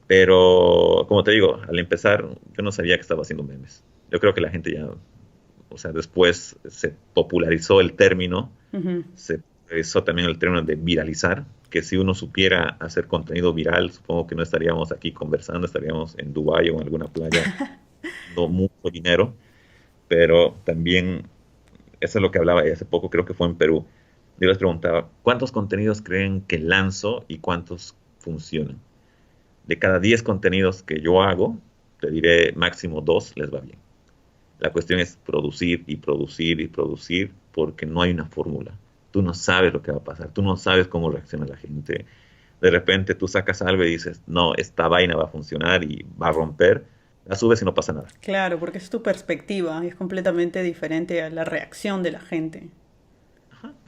Pero, como te digo, al empezar, yo no sabía que estaba haciendo memes. Yo creo que la gente ya, o sea, después se popularizó el término, Ujú. se popularizó también el término de viralizar, que si uno supiera hacer contenido viral, supongo que no estaríamos aquí conversando, estaríamos en Dubái o en alguna playa, no mucho dinero, pero también, eso es lo que hablaba hace poco, creo que fue en Perú. Yo les preguntaba, ¿cuántos contenidos creen que lanzo y cuántos funcionan? De cada 10 contenidos que yo hago, te diré máximo 2 les va bien. La cuestión es producir y producir y producir porque no hay una fórmula. Tú no sabes lo que va a pasar, tú no sabes cómo reacciona la gente. De repente tú sacas algo y dices, no, esta vaina va a funcionar y va a romper, la subes y no pasa nada. Claro, porque es tu perspectiva y es completamente diferente a la reacción de la gente.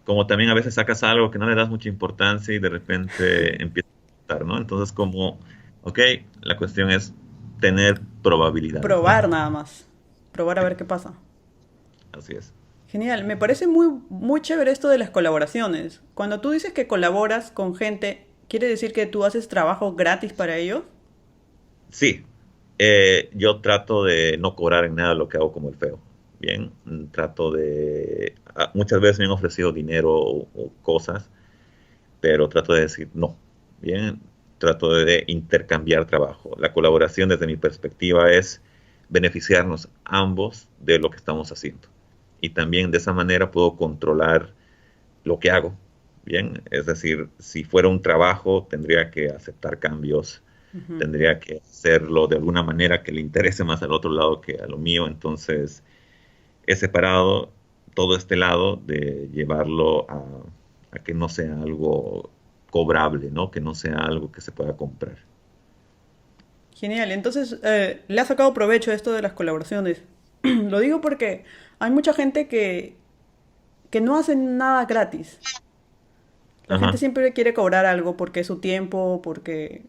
Como también a veces sacas algo que no le das mucha importancia y de repente empieza a gustar, ¿no? Entonces como, ok, la cuestión es tener probabilidades, ¿no? Probar nada más. Probar a ver qué pasa. Así es. Genial, me parece muy, muy chévere esto de las colaboraciones. Cuando tú dices que colaboras con gente, ¿quiere decir que tú haces trabajo gratis para ellos? Sí, yo trato de no cobrar en nada lo que hago como el feo. Bien, trato de... muchas veces me han ofrecido dinero o cosas, pero trato de decir no. Bien, trato de intercambiar trabajo. La colaboración desde mi perspectiva es beneficiarnos ambos de lo que estamos haciendo. Y también de esa manera puedo controlar lo que hago. Bien, es decir, si fuera un trabajo, tendría que aceptar cambios, Ujú. tendría que hacerlo de alguna manera que le interese más al otro lado que a lo mío. Entonces, he separado todo este lado de llevarlo a que no sea algo cobrable, ¿no? Que no sea algo que se pueda comprar. Genial, entonces le has sacado provecho a esto de las colaboraciones. Lo digo porque hay mucha gente que no hace nada gratis. La gente Ajá. siempre quiere cobrar algo porque es su tiempo, porque...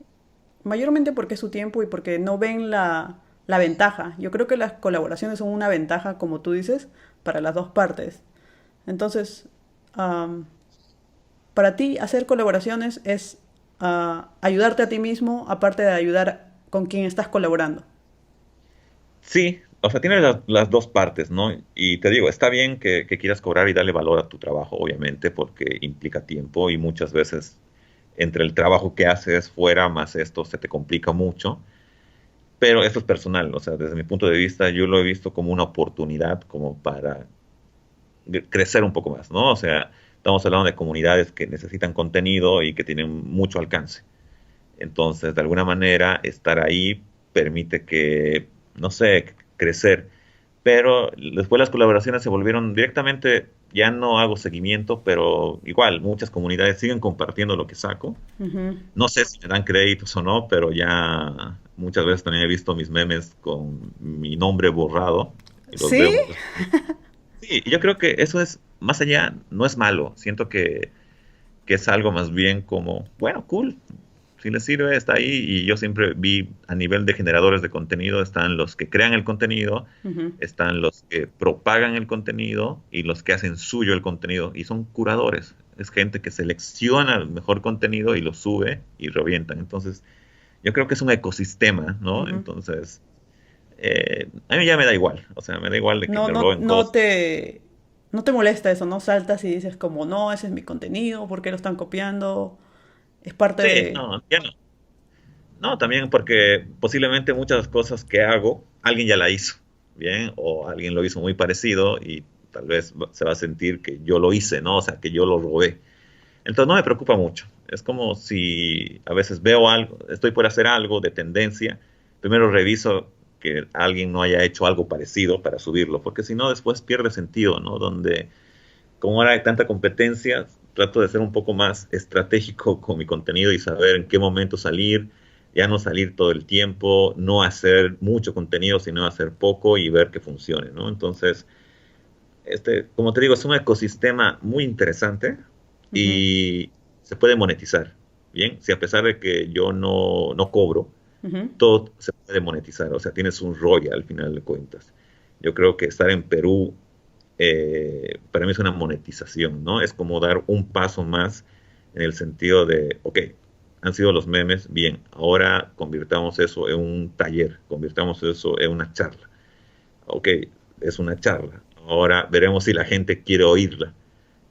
Mayormente porque es su tiempo y porque no ven la ventaja. Yo creo que las colaboraciones son una ventaja, como tú dices, para las dos partes. Entonces, para ti hacer colaboraciones es ayudarte a ti mismo, aparte de ayudar con quien estás colaborando. Sí, o sea, tiene las dos partes, ¿no? Y te digo, está bien que quieras cobrar y darle valor a tu trabajo, obviamente, porque implica tiempo y muchas veces entre el trabajo que haces fuera más esto se te complica mucho. Pero esto es personal, o sea, desde mi punto de vista yo lo he visto como una oportunidad como para crecer un poco más, ¿no? O sea, estamos hablando de comunidades que necesitan contenido y que tienen mucho alcance. Entonces, de alguna manera, estar ahí permite que, no sé, crecer. Pero después las colaboraciones se volvieron directamente, ya no hago seguimiento, pero igual, muchas comunidades siguen compartiendo lo que saco. Ujú. No sé si me dan créditos o no, pero ya muchas veces también he visto mis memes con mi nombre borrado y los ¿Sí? veo. Sí, y yo creo que eso es, más allá, no es malo. Siento que es algo más bien como, bueno, cool. Si les sirve, está ahí. Y yo siempre vi a nivel de generadores de contenido, están los que crean el contenido, Ujú. están los que propagan el contenido y los que hacen suyo el contenido. Y son curadores. Es gente que selecciona el mejor contenido y lo sube y revientan. Entonces, yo creo que es un ecosistema, ¿no? Ujú. Entonces, a mí ya me da igual. O sea, me da igual de que No, me no, roben cosas. no te molesta eso, ¿no? Saltas y dices como, no, ese es mi contenido, ¿por qué lo están copiando? Es parte Sí, de... no, ya no. No, también porque posiblemente muchas cosas que hago, alguien ya la hizo, ¿bien? O alguien lo hizo muy parecido y tal vez se va a sentir que yo lo hice, ¿no? O sea, que yo lo robé. Entonces no me preocupa mucho. Es como si a veces veo algo, estoy por hacer algo de tendencia, primero reviso que alguien no haya hecho algo parecido para subirlo, porque si no después pierde sentido, ¿no? Donde como ahora hay tanta competencia, trato de ser un poco más estratégico con mi contenido y saber en qué momento salir, ya no salir todo el tiempo, no hacer mucho contenido, sino hacer poco y ver que funcione, ¿no? Entonces, como te digo, es un ecosistema muy interesante Ujú. y se puede monetizar, ¿bien? Si a pesar de que yo no cobro, Ujú. todo se puede monetizar, o sea, tienes un ROI al final de cuentas. Yo creo que estar en Perú para mí es una monetización, ¿no? Es como dar un paso más en el sentido de, ok, han sido los memes, bien, ahora convirtamos eso en un taller, convirtamos eso en una charla. Ok, es una charla. Ahora veremos si la gente quiere oírla.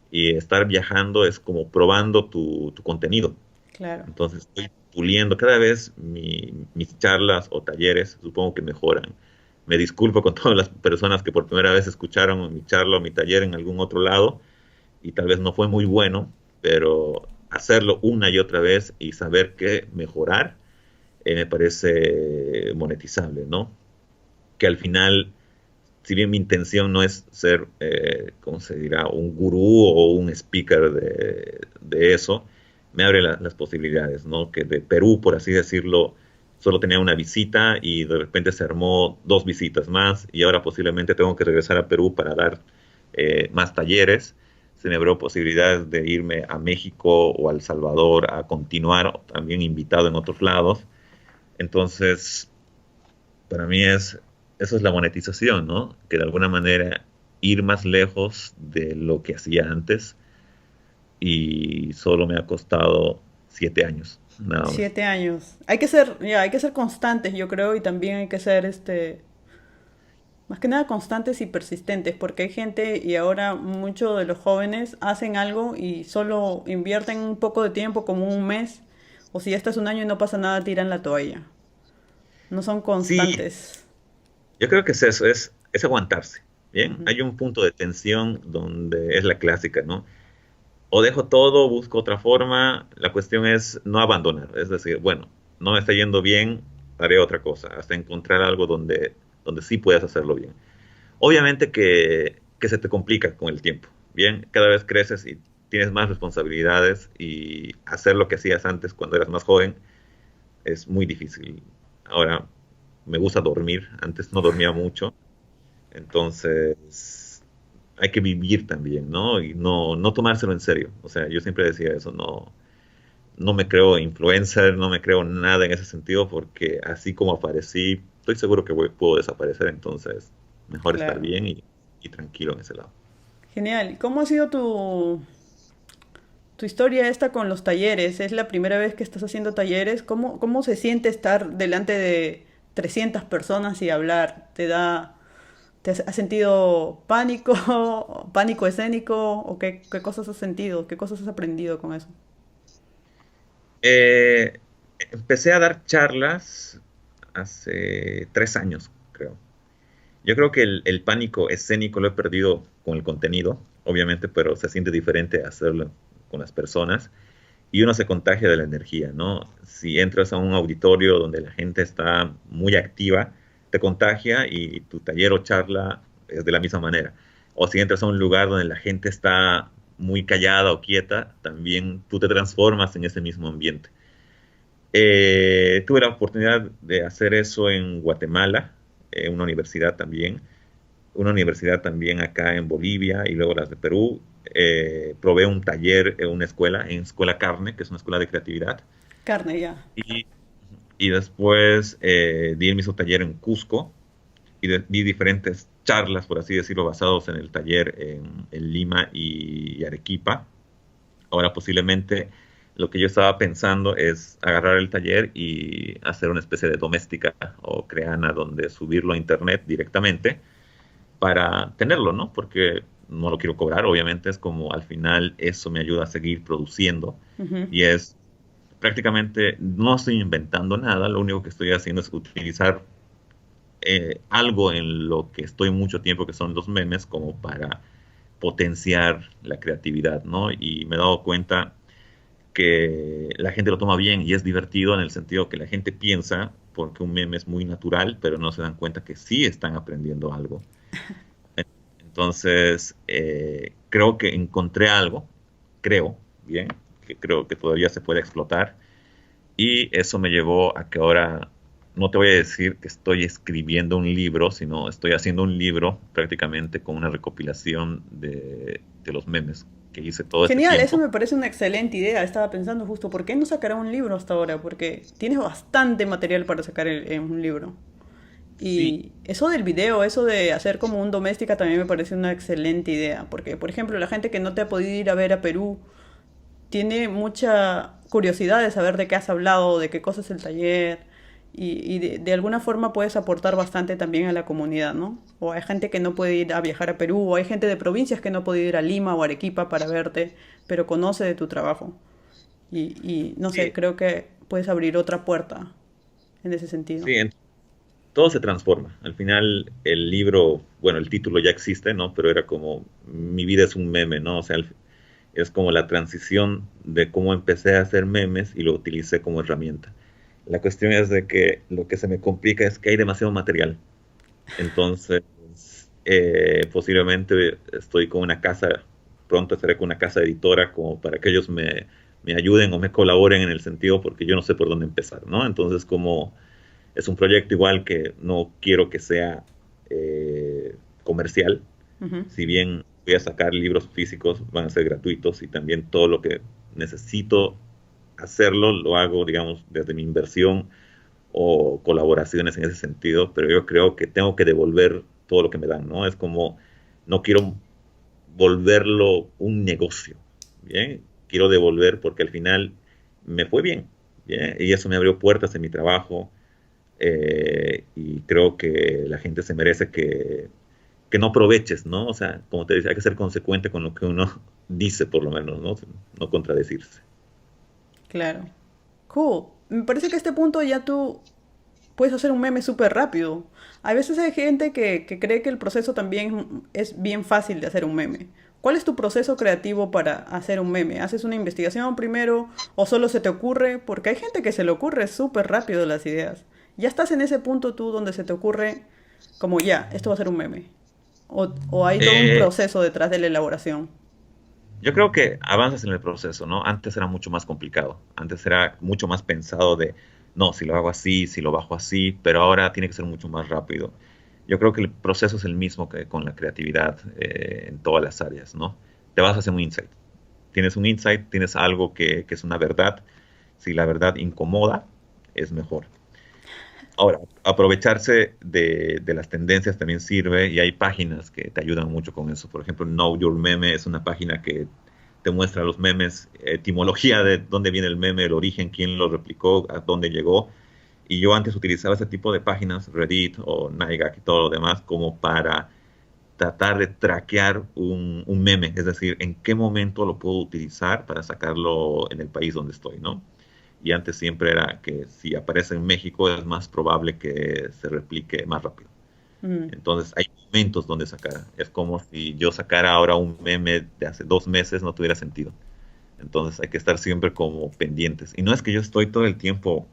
Y estar viajando es como probando tu contenido. Claro. Entonces estoy puliendo cada vez mis charlas o talleres, supongo que mejoran. Me disculpo con todas las personas que por primera vez escucharon mi charla o mi taller en algún otro lado y tal vez no fue muy bueno, pero hacerlo una y otra vez y saber qué mejorar me parece monetizable, ¿no? Que al final, si bien mi intención no es ser, ¿cómo se dirá?, un gurú o un speaker de eso, me abre las posibilidades, ¿no? Que de Perú, por así decirlo, solo tenía una visita y de repente se armó dos visitas más y ahora posiblemente tengo que regresar a Perú para dar más talleres. Se me abrió posibilidades de irme a México o a El Salvador a continuar también invitado en otros lados. Entonces, para mí eso es la monetización, ¿no? Que de alguna manera ir más lejos de lo que hacía antes y solo me ha costado 7 años, nada más. 7 años. Hay que ser, ya, hay que ser constantes, yo creo, y también hay que ser, más que nada constantes y persistentes, porque hay gente y ahora muchos de los jóvenes hacen algo y solo invierten un poco de tiempo, como un mes, o si ya estás un año y no pasa nada, tiran la toalla. No son Sí, constantes. yo creo que es eso, es aguantarse. Bien, Ujú. hay un punto de tensión donde es la clásica, ¿no? O dejo todo, busco otra forma, la cuestión es no abandonar, es decir, bueno, no me está yendo bien, haré otra cosa, hasta encontrar algo donde sí puedas hacerlo bien. Obviamente que se te complica con el tiempo, ¿bien? Cada vez creces y tienes más responsabilidades y hacer lo que hacías antes cuando eras más joven es muy difícil. Ahora me gusta dormir, antes no dormía mucho, entonces hay que vivir también, ¿no? Y no tomárselo en serio. O sea, yo siempre decía eso, no me creo influencer, no me creo nada en ese sentido porque así como aparecí, estoy seguro que puedo desaparecer, entonces mejor estar Claro. bien y tranquilo en ese lado. Genial. ¿Cómo ha sido tu historia esta con los talleres. ¿Es la primera vez que estás haciendo talleres? ¿Cómo se siente estar delante de 300 personas y hablar? ¿Has sentido pánico, pánico escénico? ¿O qué cosas has sentido? ¿Qué cosas has aprendido con eso? Eh, Empecé a dar charlas hace 3 años, creo. Yo creo que el pánico escénico lo he perdido con el contenido, obviamente, pero se siente diferente hacerlo con las personas y uno se contagia de la energía, ¿no? Si entras a un auditorio donde la gente está muy activa, te contagia y tu taller o charla es de la misma manera. O si entras a un lugar donde la gente está muy callada o quieta, también tú te transformas en ese mismo ambiente. Tuve la oportunidad de hacer eso en Guatemala, una universidad también, una universidad también acá en Bolivia y luego las de Perú. Probé un taller en una escuela, en Escuela Carne, que es una escuela de creatividad. Carne, ya. Y, y después di el mismo taller en Cusco y di diferentes charlas, por así decirlo, basados en el taller en Lima y Arequipa. Ahora posiblemente lo que yo estaba pensando es agarrar el taller y hacer una especie de doméstica o creana donde subirlo a internet directamente para tenerlo, ¿no? Porque no lo quiero cobrar, obviamente es como al final eso me ayuda a seguir produciendo Ujú. y es prácticamente no estoy inventando nada, lo único que estoy haciendo es utilizar algo en lo que estoy mucho tiempo, que son los memes, como para potenciar la creatividad, ¿no? Y me he dado cuenta que la gente lo toma bien y es divertido en el sentido que la gente piensa, porque un meme es muy natural, pero no se dan cuenta que sí están aprendiendo algo. Entonces, creo que encontré algo, creo, bien, que creo que todavía se puede explotar y eso me llevó a que ahora no te voy a decir que estoy escribiendo un libro, sino estoy haciendo un libro prácticamente con una recopilación de los memes que hice todo este Genial, eso tiempo. me parece una excelente idea. Estaba pensando justo, ¿por qué no sacará un libro hasta ahora? Porque tienes bastante material para sacar en un libro. Sí, Y eso del video, eso de hacer como un doméstica también me parece una excelente idea. Porque, por ejemplo, la gente que no te ha podido ir a ver a Perú tiene mucha curiosidad de saber de qué has hablado, de qué cosa es el taller, y de alguna forma puedes aportar bastante también a la comunidad, ¿no? O hay gente que no puede ir a viajar a Perú, o hay gente de provincias que no puede ir a Lima o Arequipa para verte, pero conoce de tu trabajo. Y no sé, sí, creo que puedes abrir otra puerta en ese sentido. sí, todo se transforma. Al final el libro, bueno, el título ya existe, ¿no? Pero era como, mi vida es un meme, ¿no? O sea, es como la transición de cómo empecé a hacer memes y lo utilicé como herramienta. La cuestión es de que lo que se me complica es que hay demasiado material. Entonces, posiblemente estoy con una casa, pronto estaré con una casa editora como para que ellos me ayuden o me colaboren en el sentido porque yo no sé por dónde empezar, ¿no? Entonces, como es un proyecto igual que no quiero que sea comercial, Ujú. si bien voy a sacar libros físicos, van a ser gratuitos y también todo lo que necesito hacerlo lo hago, digamos, desde mi inversión o colaboraciones en ese sentido, pero yo creo que tengo que devolver todo lo que me dan, ¿no? Es como, no quiero volverlo un negocio, ¿bien? Quiero devolver porque al final me fue bien, ¿bien? Y eso me abrió puertas en mi trabajo y creo que la gente se merece que no aproveches, ¿no? O sea, como te dice, hay que ser consecuente con lo que uno dice, por lo menos, ¿no? No contradecirse. Claro. Cool. Me parece que a este punto ya tú puedes hacer un meme súper rápido. A veces hay gente que cree que el proceso también es bien fácil de hacer un meme. ¿Cuál es tu proceso creativo para hacer un meme? ¿Haces una investigación primero o solo se te ocurre? Porque hay gente que se le ocurre súper rápido las ideas. Ya estás en ese punto tú donde se te ocurre como ya, esto va a ser un meme. O hay todo un Eh, proceso detrás de la elaboración. Yo creo que avanzas en el proceso, ¿no? Antes era mucho más complicado, antes era mucho más pensado de, no, si lo hago así, si lo bajo así, pero ahora tiene que ser mucho más rápido. Yo creo que el proceso es el mismo que con la creatividad en todas las áreas, ¿no? Te vas hacia un insight. Tienes un insight, tienes algo que es una verdad. Si la verdad incomoda, es mejor. Ahora, aprovecharse de las tendencias también sirve y hay páginas que te ayudan mucho con eso. Por ejemplo, Know Your Meme es una página que te muestra los memes, etimología de dónde viene el meme, el origen, quién lo replicó, a dónde llegó. Y yo antes utilizaba ese tipo de páginas, Reddit o Nightgag y todo lo demás, como para tratar de traquear un meme, es decir, en qué momento lo puedo utilizar para sacarlo en el país donde estoy, ¿no? Y antes siempre era que si aparece en México es más probable que se replique más rápido. Mm. Entonces hay momentos donde sacar. Es como si yo sacara ahora un meme de hace 2 meses, no tuviera sentido. Entonces hay que estar siempre como pendientes. Y no es que yo estoy todo el tiempo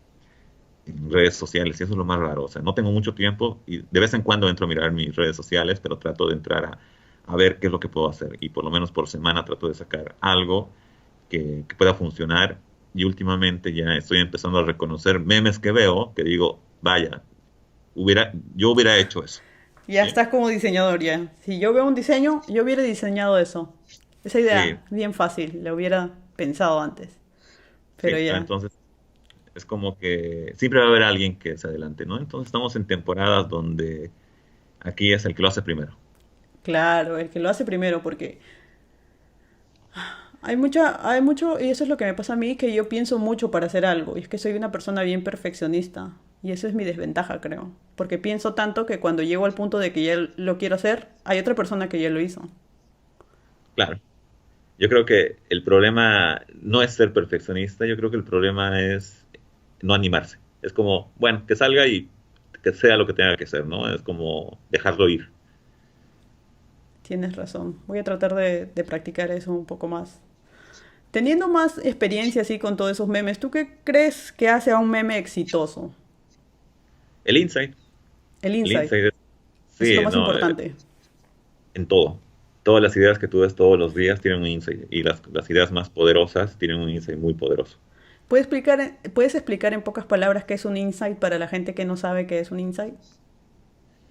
en redes sociales, y eso es lo más raro. O sea, no tengo mucho tiempo y de vez en cuando entro a mirar mis redes sociales, pero trato de entrar a ver qué es lo que puedo hacer. Y por lo menos por semana trato de sacar algo que pueda funcionar. Y últimamente ya estoy empezando a reconocer memes que veo, que digo, vaya, yo hubiera hecho eso. Ya ¿Sí? estás como diseñador ya. Si yo veo un diseño, yo hubiera diseñado eso. Esa Sí, idea, bien fácil, la hubiera pensado antes. Pero sí. ya. Entonces es como que siempre va a haber alguien que se adelante, ¿no? Entonces estamos en temporadas donde aquí es el que lo hace primero. Claro, el que lo hace primero, porque hay mucho, y eso es lo que me pasa a mí, que yo pienso mucho para hacer algo, y es que soy una persona bien perfeccionista, y eso es mi desventaja, creo, porque pienso tanto que cuando llego al punto de que ya lo quiero hacer, hay otra persona que ya lo hizo. Claro. Yo creo que el problema no es ser perfeccionista, yo creo que el problema es no animarse. Es como, bueno, que salga y que sea lo que tenga que ser, ¿no? Es como dejarlo ir. Tienes razón, voy a tratar de practicar eso un poco más. Teniendo más experiencia así con todos esos memes, ¿tú qué crees que hace a un meme exitoso? El insight, El el insight, insight, eso es lo sí, más no, importante. en todo. Todas las ideas que tú ves todos los días tienen un insight y las ideas más poderosas tienen un insight muy poderoso. ¿Puedes explicar en pocas palabras qué es un insight para la gente que no sabe qué es un insight?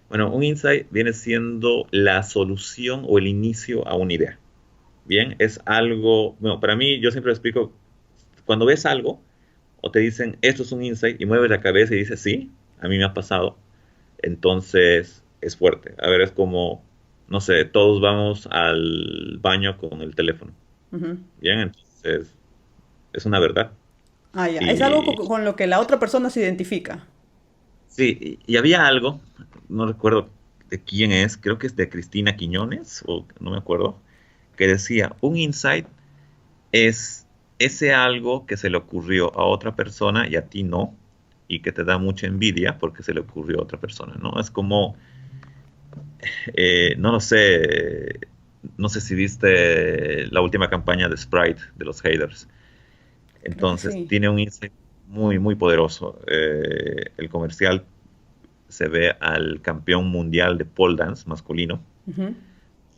Bueno, un insight viene siendo la solución o el inicio a una idea. Bien, es algo, bueno, para mí yo siempre lo explico, cuando ves algo o te dicen esto es un insight y mueves la cabeza y dices sí, a mí me ha pasado, entonces es fuerte. A ver, es como, no sé, todos vamos al baño con el teléfono. Ujú. Bien, entonces es una verdad. Ah, ya. Es algo Y con lo que la otra persona se identifica. sí, y había algo, no recuerdo de quién es, creo que es de Cristina Quiñones, o no me acuerdo, que decía, un insight es ese algo que se le ocurrió a otra persona y a ti no, y que te da mucha envidia porque se le ocurrió a otra persona, ¿no? Es como, no lo sé, no sé si viste la última campaña de Sprite de los haters. Creo que Entonces, sí. tiene un insight muy, muy poderoso. El comercial se ve al campeón mundial de pole dance masculino, Ujú.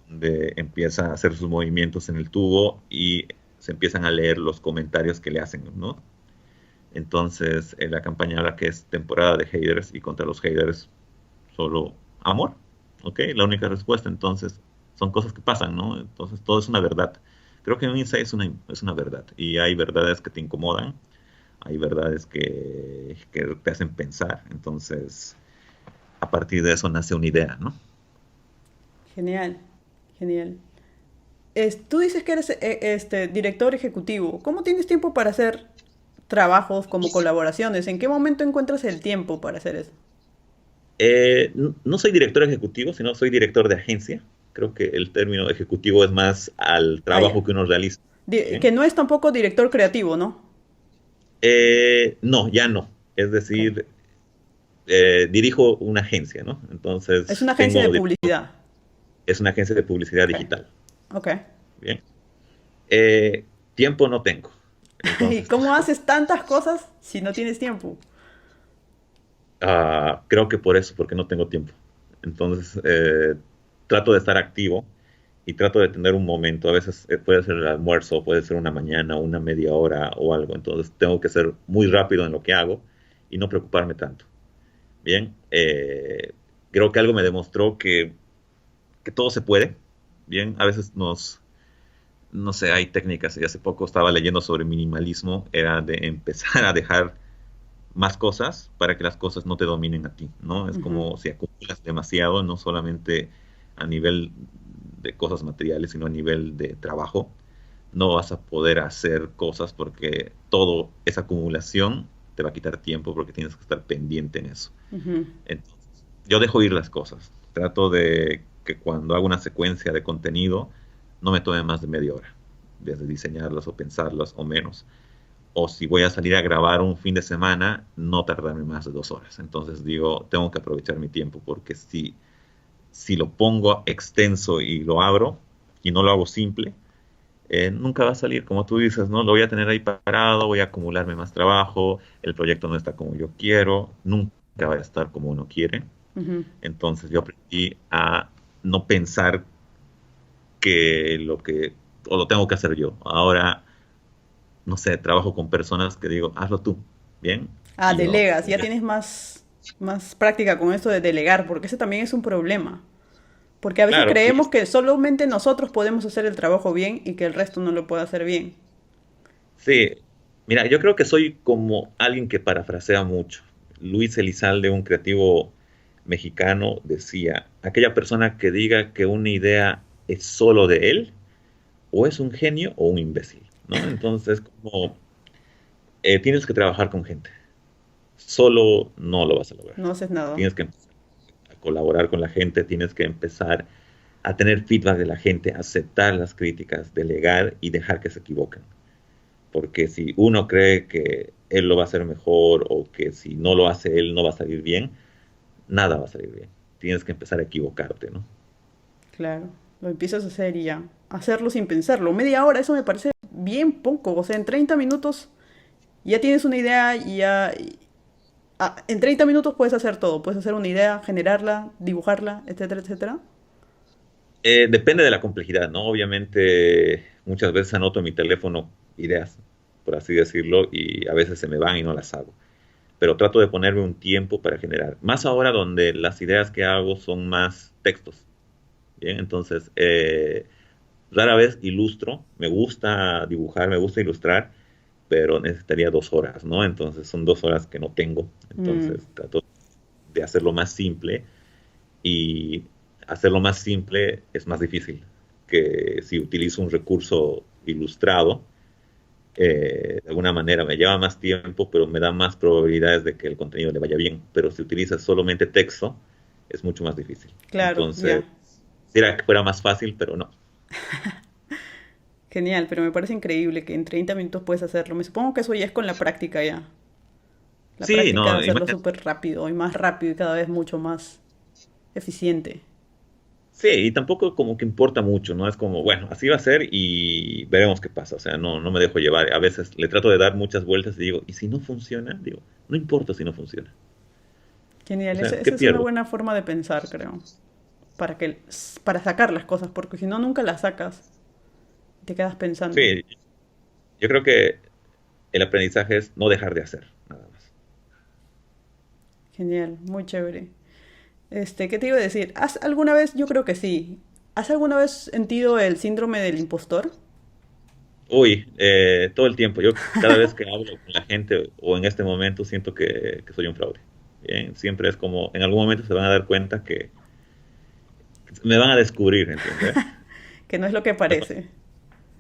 donde empieza a hacer sus movimientos en el tubo y se empiezan a leer los comentarios que le hacen, ¿no? Entonces, la campaña habla que es temporada de haters y contra los haters solo amor, ¿ok? La única respuesta, entonces, son cosas que pasan, ¿no? Entonces, todo es una verdad. Creo que un insight es una verdad y hay verdades que te incomodan, hay verdades que te hacen pensar, entonces, a partir de eso nace una idea, ¿no? Genial, genial. Tú dices que eres director ejecutivo. ¿Cómo tienes tiempo para hacer trabajos como colaboraciones? ¿En qué momento encuentras el tiempo para hacer eso? No soy director ejecutivo, sino soy director de agencia. Creo que el término ejecutivo es más al Ah, ya. trabajo que uno realiza. Que ¿Bien? no es tampoco director creativo, ¿no? No, ya no. Es Ok. decir, dirijo una agencia, ¿no? Es una Entonces, agencia de director, publicidad. es una agencia de publicidad Ok. digital. Ok. Bien. Eh, Tiempo no tengo. ¿Y Entonces, cómo haces tantas cosas si no tienes tiempo? creo que por eso, porque no tengo tiempo. Entonces, trato de estar activo y trato de tener un momento. A veces puede ser el almuerzo, puede ser una mañana, una media hora o algo. Entonces, tengo que ser muy rápido en lo que hago y no preocuparme tanto. Bien, creo que algo me demostró que todo se puede. Bien, a veces no sé, hay técnicas. Y hace poco estaba leyendo sobre minimalismo, era de empezar a dejar más cosas para que las cosas no te dominen a ti, ¿no? Es Ujú. como si acumulas demasiado, no solamente a nivel de cosas materiales, sino a nivel de trabajo, no vas a poder hacer cosas porque todo esa acumulación te va a quitar tiempo porque tienes que estar pendiente en eso. Ujú. Entonces, yo dejo ir las cosas. Trato de que cuando hago una secuencia de contenido no me tome más de media hora, desde diseñarlas o pensarlas o menos. O si voy a salir a grabar un fin de semana, no tardarme más de 2 horas. Entonces digo, tengo que aprovechar mi tiempo porque si lo pongo extenso y lo abro y no lo hago simple, nunca va a salir, como tú dices, ¿no? Lo voy a tener ahí parado, voy a acumularme más trabajo, el proyecto no está como yo quiero, nunca va a estar como uno quiere. Ujú. Entonces yo aprendí a no pensar o lo tengo que hacer yo. Ahora, no sé, trabajo con personas que digo, hazlo tú, ¿bien? Ah, Y yo, delegas, ya tienes más práctica con esto de delegar, porque ese también es un problema. Porque a veces claro, sí, creemos que solamente nosotros podemos hacer el trabajo bien y que el resto no lo puede hacer bien. sí. Mira, yo creo que soy como alguien que parafrasea mucho. Luis Elizalde, un creativo mexicano, decía, aquella persona que diga que una idea es solo de él, o es un genio o un imbécil, ¿no? Entonces, como tienes que trabajar con gente. Solo no lo vas a lograr. No haces nada. Tienes que empezar a colaborar con la gente, tienes que empezar a tener feedback de la gente, aceptar las críticas, delegar y dejar que se equivoquen. Porque si uno cree que él lo va a hacer mejor o que si no lo hace él no va a salir bien, nada va a salir bien. Tienes que empezar a equivocarte, ¿no? Claro, lo empiezas a hacer y ya. Hacerlo sin pensarlo. Media hora, eso me parece bien poco. O sea, en 30 minutos ya tienes una idea y ya... en 30 minutos puedes hacer todo. Puedes hacer una idea, generarla, dibujarla, etcétera, etcétera. Depende de la complejidad, ¿no? Obviamente, muchas veces anoto en mi teléfono ideas, por así decirlo, y a veces se me van y no las hago. Pero trato de ponerme un tiempo para generar. Más ahora donde las ideas que hago son más textos, ¿bien? Entonces, rara vez ilustro, me gusta dibujar, me gusta ilustrar, pero necesitaría 2 horas, ¿no? Entonces son 2 horas que no tengo, Mm, entonces trato de hacerlo más simple y hacerlo más simple es más difícil que si utilizo un recurso ilustrado, de alguna manera me lleva más tiempo, pero me da más probabilidades de que el contenido le vaya bien. Pero si utilizas solamente texto, es mucho más difícil. claro, Entonces, ya. quisiera que fuera más fácil, pero no. Genial, pero me parece increíble que en 30 minutos puedes hacerlo. Me supongo que eso ya es con la práctica ya. La Sí, práctica de no, hacerlo súper rápido y más rápido y cada vez mucho más eficiente. sí, y tampoco como que importa mucho, ¿no? Es como, bueno, así va a ser y veremos qué pasa. O sea, no me dejo llevar. A veces le trato de dar muchas vueltas y digo, ¿y si no funciona? Digo, no importa si no funciona. O Genial, sea, ¿qué esa es una pierdo? buena forma de pensar, creo. Para sacar las cosas, porque si no, nunca las sacas. Te quedas pensando. Sí, yo creo que el aprendizaje es no dejar de hacer, nada más. Genial, muy chévere. ¿Qué te iba a decir? ¿Has alguna vez, yo creo que sí, ¿has alguna vez sentido el síndrome del impostor? Uy, todo el tiempo. Yo cada vez que hablo con la gente o en este momento siento que soy un fraude. Bien, siempre es como, en algún momento se van a dar cuenta que me van a descubrir, ¿entiendes? Que no es lo que Me pasa, parece.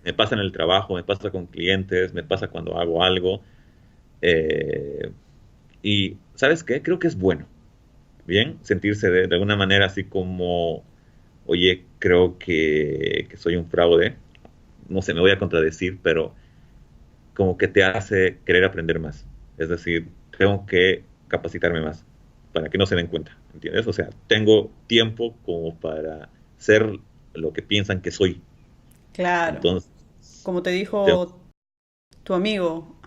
me pasa en el trabajo, me pasa con clientes, me pasa cuando hago algo. eh, y, ¿sabes qué? Creo que es bueno, ¿bien? Sentirse de alguna manera así como, oye, creo que soy un fraude. No sé, me voy a contradecir, pero como que te hace querer aprender más. Es decir, tengo que capacitarme más para que no se den cuenta, ¿entiendes? O sea, tengo tiempo como para ser lo que piensan que soy. Claro, Entonces, como te tengo, dijo tu amigo,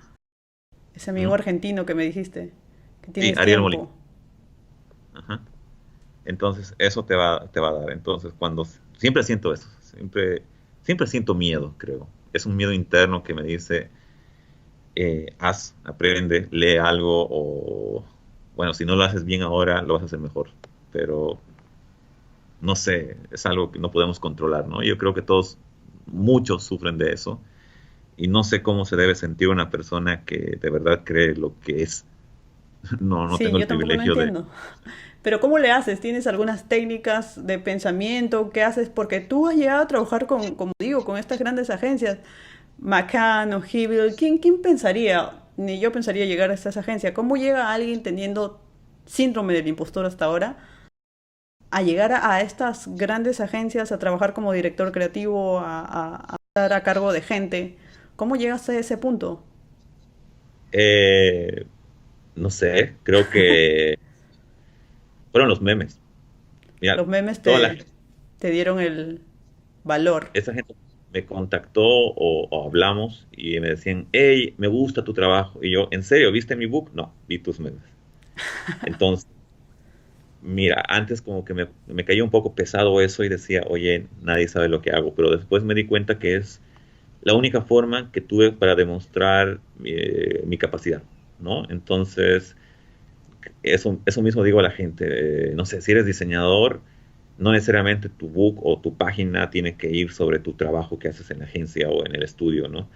ese amigo ¿Mm? argentino que me dijiste, que Sí, tienes Ariel Molina. tiempo. Ajá. Entonces, eso te va a dar. Entonces, cuando siempre siento eso, siempre siento miedo, creo. Es un miedo interno que me dice, aprende, lee algo o, bueno, si no lo haces bien ahora, lo vas a hacer mejor. Pero no sé, es algo que no podemos controlar, ¿no? Yo creo que todos, muchos sufren de eso y no sé cómo se debe sentir una persona que de verdad cree lo que es. No Sí, tengo el yo tampoco no privilegio de... entiendo. Pero ¿cómo le haces? ¿Tienes algunas técnicas de pensamiento? ¿Qué haces? Porque tú has llegado a trabajar con, como digo, con estas grandes agencias. McCann o Hebel. ¿Quién pensaría? Ni yo pensaría llegar a estas agencias. ¿Cómo llega alguien teniendo síndrome del impostor hasta ahora a llegar a estas grandes agencias, a trabajar como director creativo, a estar a cargo de gente? ¿Cómo llegaste a ese punto? Eh, no sé, creo que fueron los memes. Mira, Los memes toda la te dieron el valor. esa gente me contactó o hablamos y me decían, hey, me gusta tu trabajo. Y yo, ¿en serio? ¿Viste mi book? No, vi tus memes. Entonces, mira, antes como que me caía un poco pesado eso y decía, oye, nadie sabe lo que hago, pero después me di cuenta que es la única forma que tuve para demostrar mi capacidad, ¿no? Entonces, eso mismo digo a la gente, no sé, si eres diseñador, no necesariamente tu book o tu página tiene que ir sobre tu trabajo que haces en la agencia o en el estudio, ¿no?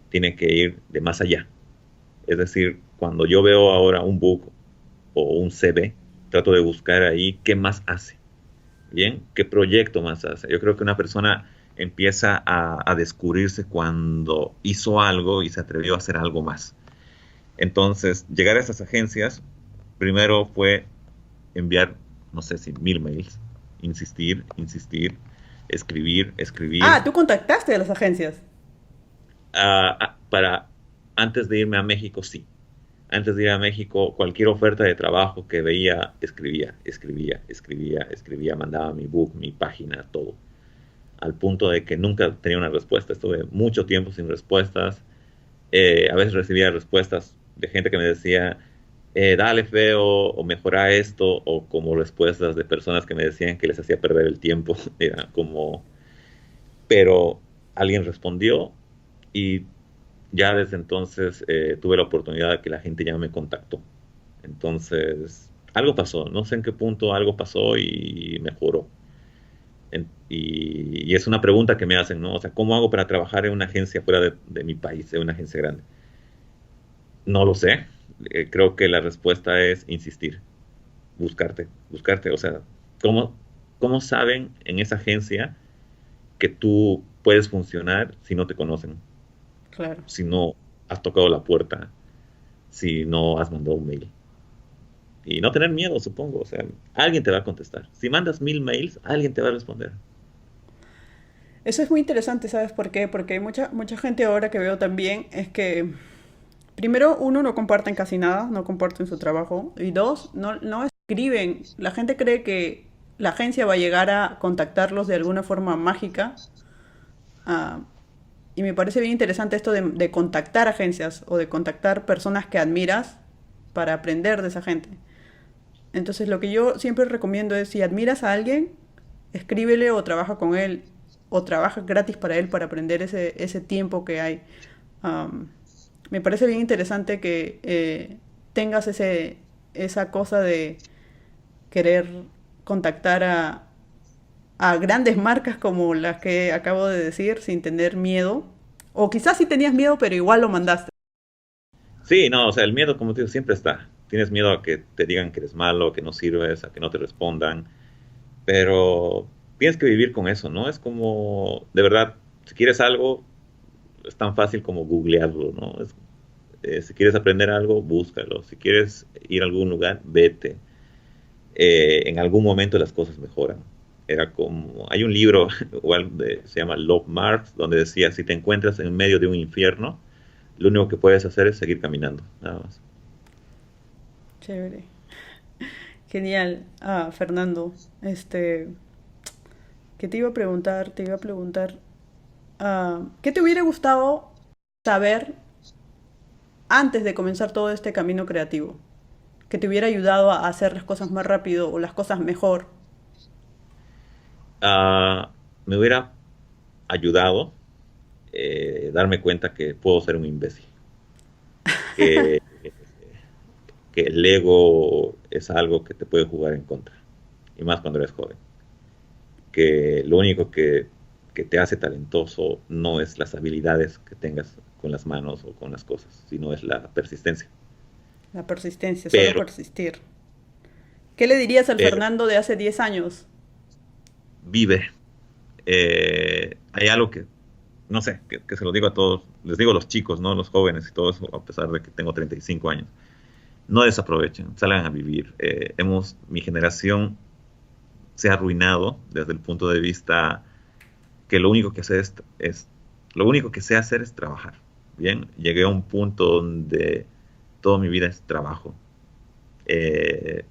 Tiene que ir de más allá. Es decir, cuando yo veo ahora un book o un CV, trato de buscar ahí qué más hace, ¿bien? ¿Qué proyecto más hace? Yo creo que una persona empieza a descubrirse cuando hizo algo y se atrevió a hacer algo más. Entonces, llegar a esas agencias, primero fue enviar, no sé si 1000 mails, insistir, insistir, escribir, escribir, Ah, tú contactaste a las agencias. para antes de irme a México, sí. Antes de ir a México, cualquier oferta de trabajo que veía, escribía, escribía, escribía, escribía, mandaba mi book, mi página, todo. Al punto de que nunca tenía una respuesta. Estuve mucho tiempo sin respuestas. A veces recibía respuestas de gente que me decía, dale feo, o mejora esto, o como respuestas de personas que me decían que les hacía perder el tiempo. Era como, pero alguien respondió y ya desde entonces tuve la oportunidad de que la gente ya me contactó. Entonces, algo pasó, no sé en qué punto algo pasó y mejoró. Y es una pregunta que me hacen, ¿no? O sea, ¿cómo hago para trabajar en una agencia fuera de mi país, en una agencia grande? No lo sé. Creo que la respuesta es insistir, buscarte, buscarte. O sea, ¿cómo, cómo saben en esa agencia que tú puedes funcionar si no te conocen? Claro. Si no has tocado la puerta, si no has mandado un mail. Y no tener miedo, supongo. O sea, alguien te va a contestar. Si mandas 1000 mails, alguien te va a responder. Eso es muy interesante, ¿sabes por qué? Porque hay mucha gente ahora que veo también es que, primero, uno, no comparten casi nada, no comparten su trabajo. Y dos, no escriben. La gente cree que la agencia va a llegar a contactarlos de alguna forma mágica. ah, y me parece bien interesante esto de contactar agencias o de contactar personas que admiras para aprender de esa gente. Entonces lo que yo siempre recomiendo es si admiras a alguien, escríbele o trabaja con él o trabaja gratis para él para aprender ese tiempo que hay. Um, Me parece bien interesante que tengas esa cosa de querer contactar a grandes marcas como las que acabo de decir sin tener miedo. O quizás sí tenías miedo, pero igual lo mandaste. Sí, no, o sea, el miedo, como te digo, siempre está. Tienes miedo a que te digan que eres malo, que no sirves, a que no te respondan, pero tienes que vivir con eso, ¿no? Es como, de verdad, si quieres algo, es tan fácil como googlearlo, ¿no? Si quieres aprender algo, búscalo. Si quieres ir a algún lugar, vete. En algún momento las cosas mejoran. Era como, hay un libro, igual se llama Love Marx, donde decía, si te encuentras en medio de un infierno, lo único que puedes hacer es seguir caminando, nada más. Chévere. Genial. Ah, Fernando, ¿qué te iba a preguntar? Te iba a preguntar, ¿qué te hubiera gustado saber antes de comenzar todo este camino creativo? Que te hubiera ayudado a hacer las cosas más rápido o las cosas mejor. Ah, me hubiera ayudado darme cuenta que puedo ser un imbécil, que, que el ego es algo que te puede jugar en contra, y más cuando eres joven, que lo único que te hace talentoso no es las habilidades que tengas con las manos o con las cosas, sino es la persistencia. La persistencia, solo Pero persistir. ¿Qué le dirías al Eh, Fernando de hace 10 años? Vive. Hay algo que, no sé, que se lo digo a todos, les digo a los chicos, ¿no? Los jóvenes y todo eso, a pesar de que tengo 35 años. No desaprovechen, salgan a vivir. Mi generación se ha arruinado desde el punto de vista que lo único que lo único que sé hacer es trabajar. Bien, llegué a un punto donde toda mi vida es trabajo. Eh,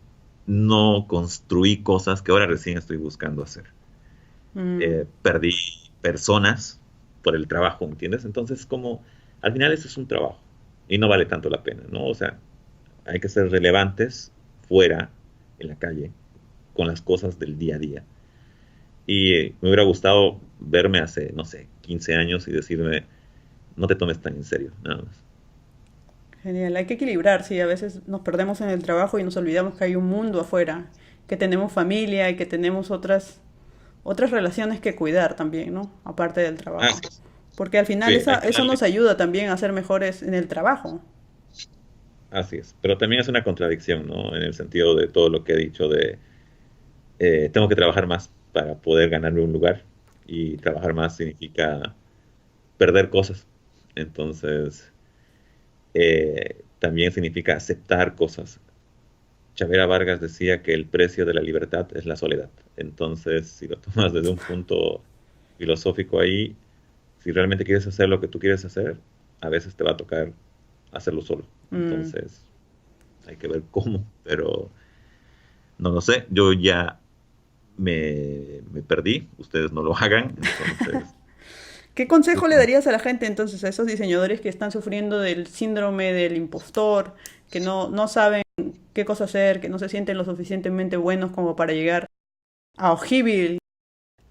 no construí cosas que ahora recién estoy buscando hacer. Mm, Perdí personas por el trabajo, ¿me entiendes? Entonces, como al final eso es un trabajo y no vale tanto la pena, ¿no? O sea, hay que ser relevantes fuera, en la calle, con las cosas del día a día. Y me hubiera gustado verme hace, no sé, 15 años y decirme, no te tomes tan en serio, nada más. genial, hay que equilibrar, sí, a veces nos perdemos en el trabajo y nos olvidamos que hay un mundo afuera, que tenemos familia y que tenemos otras relaciones que cuidar también, ¿no? Aparte del trabajo. Así es. Porque al final Sí, al eso final, nos ayuda también a ser mejores en el trabajo. así es. Pero también es una contradicción, ¿no? En el sentido de todo lo que he dicho de, tengo que trabajar más para poder ganarme un lugar y trabajar más significa perder cosas. Entonces, también significa aceptar cosas. Chavera Vargas decía que el precio de la libertad es la soledad. Entonces, si lo tomas desde un punto filosófico ahí, si realmente quieres hacer lo que tú quieres hacer, a veces te va a tocar hacerlo solo. Mm, Entonces, hay que ver cómo, pero no lo sé. Yo ya me perdí, ustedes no lo hagan, entonces, ¿Qué consejo le justamente, darías a la gente entonces, a esos diseñadores que están sufriendo del síndrome del impostor, que no saben qué cosa hacer, que no se sienten lo suficientemente buenos como para llegar a Ojibil,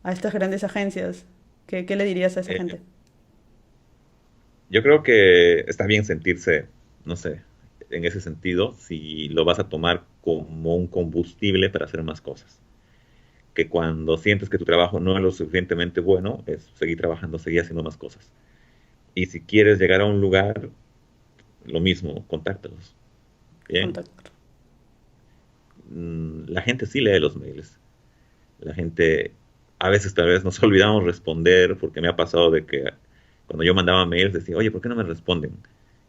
a estas grandes agencias? ¿Qué le dirías a esa eh, gente? yo creo que está bien sentirse, no sé, en ese sentido, si lo vas a tomar como un combustible para hacer más cosas. Que cuando sientes que tu trabajo no es lo suficientemente bueno, es seguir trabajando, seguir haciendo más cosas. Y si quieres llegar a un lugar, lo mismo, contáctalos. Bien, Contacto. la gente sí lee los mails. La gente, a veces tal vez nos olvidamos responder, porque me ha pasado de que cuando yo mandaba mails decía, oye, ¿por qué no me responden?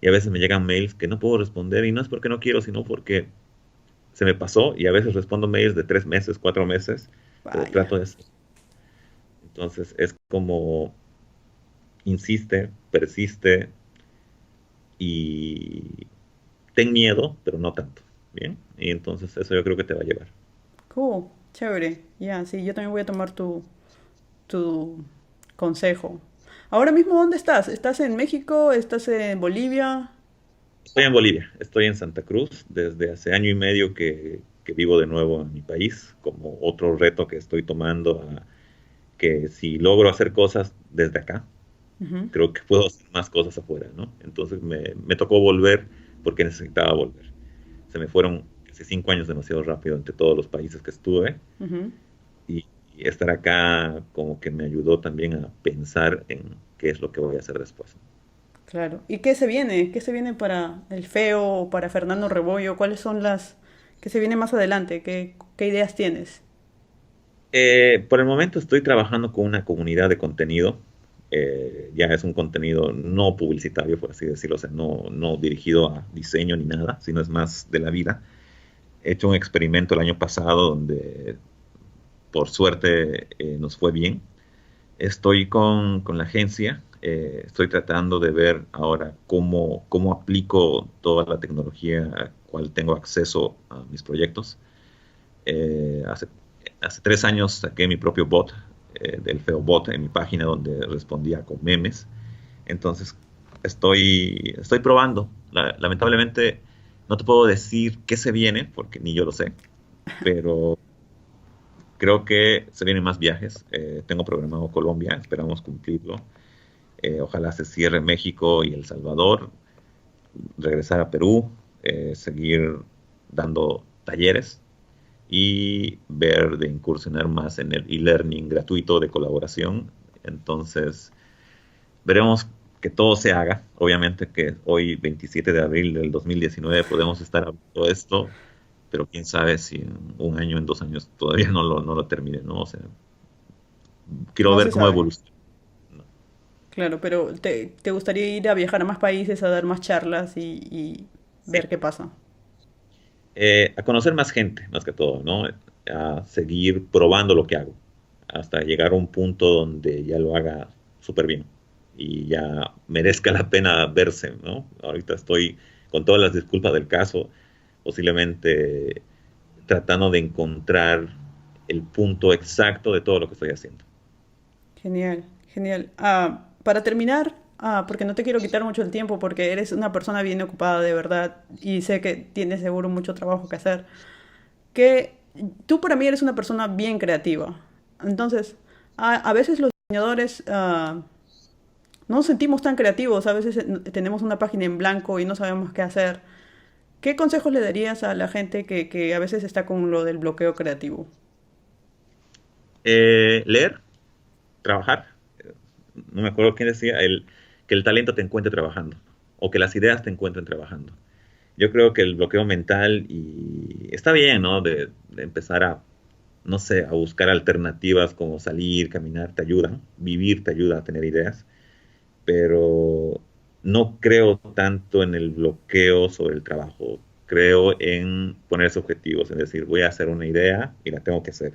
Y a veces me llegan mails que no puedo responder y no es porque no quiero, sino porque se me pasó y a veces respondo mails de 3 meses, 4 meses, pero Vaya. trato de hacer. Entonces es como insiste, persiste y ten miedo, pero no tanto. Bien, y entonces eso yo creo que te va a llevar. Cool. Chévere. Ya, sí, yo también voy a tomar tu consejo. Ahora mismo, ¿dónde estás? ¿Estás en México? ¿Estás en Bolivia? Estoy en Bolivia, estoy en Santa Cruz desde hace año y medio que vivo de nuevo en mi país, como otro reto que estoy tomando, que si logro hacer cosas desde acá, Ujú. creo que puedo hacer más cosas afuera, ¿no? Entonces me tocó volver porque necesitaba volver. Se me fueron hace 5 años demasiado rápido entre todos los países que estuve Ujú. y estar acá como que me ayudó también a pensar en qué es lo que voy a hacer después. Claro. ¿Y qué se viene? ¿Qué se viene para el Feo o para Fernando Rebollo? ¿Cuáles son las que se viene más adelante? ¿Qué ideas tienes? Por el momento estoy trabajando con una comunidad de contenido. Ya es un contenido no publicitario, por así decirlo, o sea, no dirigido a diseño ni nada, sino es más de la vida. He hecho un experimento el año pasado donde por suerte nos fue bien. Estoy con la agencia, estoy tratando de ver ahora cómo aplico toda la tecnología a cual tengo acceso a mis proyectos. Hace 3 años saqué mi propio bot, del Feo Bot, en mi página donde respondía con memes. Entonces estoy probando. Lamentablemente no te puedo decir qué se viene, porque ni yo lo sé, pero creo que se vienen más viajes. Tengo programado Colombia, esperamos cumplirlo. Ojalá se cierre México y El Salvador, regresar a Perú, seguir dando talleres y ver de incursionar más en el e-learning gratuito de colaboración. Entonces, veremos que todo se haga. Obviamente que hoy, 27 de abril del 2019, podemos estar hablando de esto, pero quién sabe si en un año, en 2 años todavía no lo termine, ¿no? O sea, quiero No ver se cómo sabe. evoluciona. ¿No? Claro, pero te gustaría ir a viajar a más países, a dar más charlas y Sí. ver qué pasa. A conocer más gente, más que todo, ¿no? A seguir probando lo que hago, hasta llegar a un punto donde ya lo haga súper bien y ya merezca la pena verse, ¿no? Ahorita estoy con todas las disculpas del caso, posiblemente tratando de encontrar el punto exacto de todo lo que estoy haciendo. Genial, genial. Para terminar, porque no te quiero quitar mucho el tiempo, porque eres una persona bien ocupada de verdad y sé que tienes seguro mucho trabajo que hacer, que tú para mí eres una persona bien creativa. Entonces, a veces los diseñadores no nos sentimos tan creativos, a veces tenemos una página en blanco y no sabemos qué hacer. ¿Qué consejos le darías a la gente que a veces está con lo del bloqueo creativo? Leer, trabajar. No me acuerdo quién decía, que el talento te encuentre trabajando o que las ideas te encuentren trabajando. Yo creo que el bloqueo mental y está bien, ¿no? De empezar a, no sé, a buscar alternativas como salir, caminar, te ayuda, ¿no? Vivir te ayuda a tener ideas, pero no creo tanto en el bloqueo sobre el trabajo. Creo en ponerse objetivos, en decir, voy a hacer una idea y la tengo que hacer.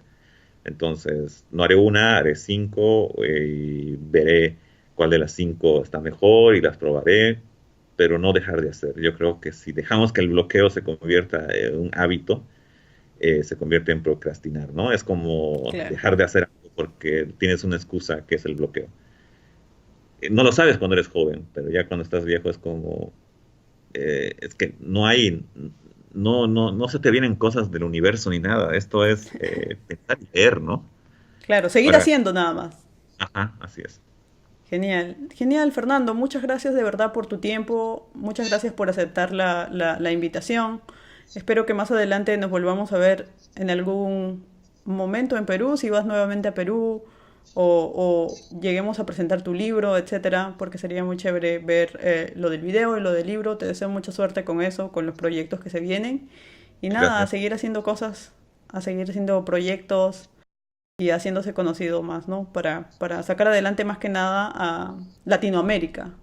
Entonces, no haré una, haré 5 y veré cuál de las 5 está mejor y las probaré, pero no dejar de hacer. Yo creo que si dejamos que el bloqueo se convierta en un hábito, se convierte en procrastinar, ¿no? Es como Claro. dejar de hacer algo porque tienes una excusa que es el bloqueo. No lo sabes cuando eres joven, pero ya cuando estás viejo es como, es que no hay, no se te vienen cosas del universo ni nada. Esto es pensar y leer, ¿no? Claro, seguir Ahora, haciendo nada más. ajá, así es. Genial, genial, Fernando. Muchas gracias de verdad por tu tiempo. Muchas gracias por aceptar la invitación. Espero que más adelante nos volvamos a ver en algún momento en Perú, si vas nuevamente a Perú o lleguemos a presentar tu libro, etcétera, porque sería muy chévere ver lo del video y lo del libro. Te deseo mucha suerte con eso, con los proyectos que se vienen. Y nada, a Gracias. seguir haciendo cosas, a seguir haciendo proyectos y haciéndose conocido más, ¿no? Para sacar adelante más que nada a Latinoamérica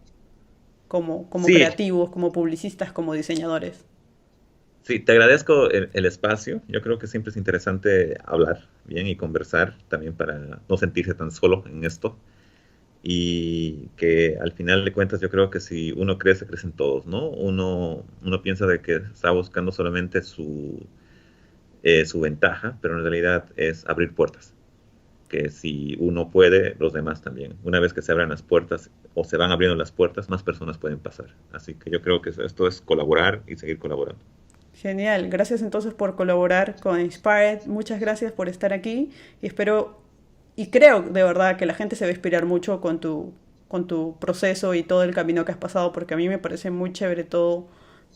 como Sí, creativos, como publicistas, como diseñadores. sí, te agradezco el espacio. Yo creo que siempre es interesante hablar bien y conversar también para no sentirse tan solo en esto. Y que al final de cuentas yo creo que si uno crece, crecen todos, ¿no? Uno piensa de que está buscando solamente su ventaja, pero en realidad es abrir puertas. Que si uno puede, los demás también. Una vez que se abran las puertas o se van abriendo las puertas, más personas pueden pasar. Así que yo creo que esto es colaborar y seguir colaborando. Genial, gracias entonces por colaborar con Inspired, muchas gracias por estar aquí y espero y creo de verdad que la gente se va a inspirar mucho con tu proceso y todo el camino que has pasado porque a mí me parece muy chévere todo,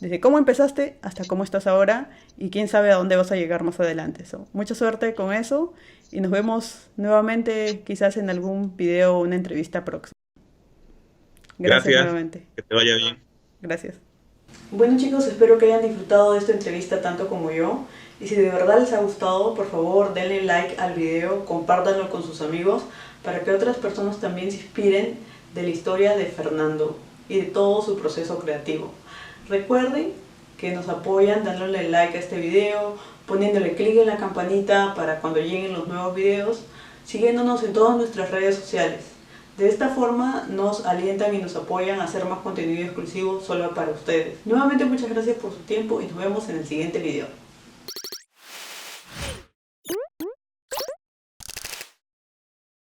desde cómo empezaste hasta cómo estás ahora y quién sabe a dónde vas a llegar más adelante. So, mucha suerte con eso y nos vemos nuevamente quizás en algún video o una entrevista próxima. Gracias Gracias, nuevamente. que te vaya bien. Gracias. Bueno chicos, espero que hayan disfrutado de esta entrevista tanto como yo. Y si de verdad les ha gustado, por favor denle like al video, compártanlo con sus amigos para que otras personas también se inspiren de la historia de Fernando y de todo su proceso creativo. Recuerden que nos apoyan dándole like a este video, poniéndole clic en la campanita para cuando lleguen los nuevos videos, siguiéndonos en todas nuestras redes sociales. De esta forma nos alientan y nos apoyan a hacer más contenido exclusivo solo para ustedes. Nuevamente muchas gracias por su tiempo y nos vemos en el siguiente video.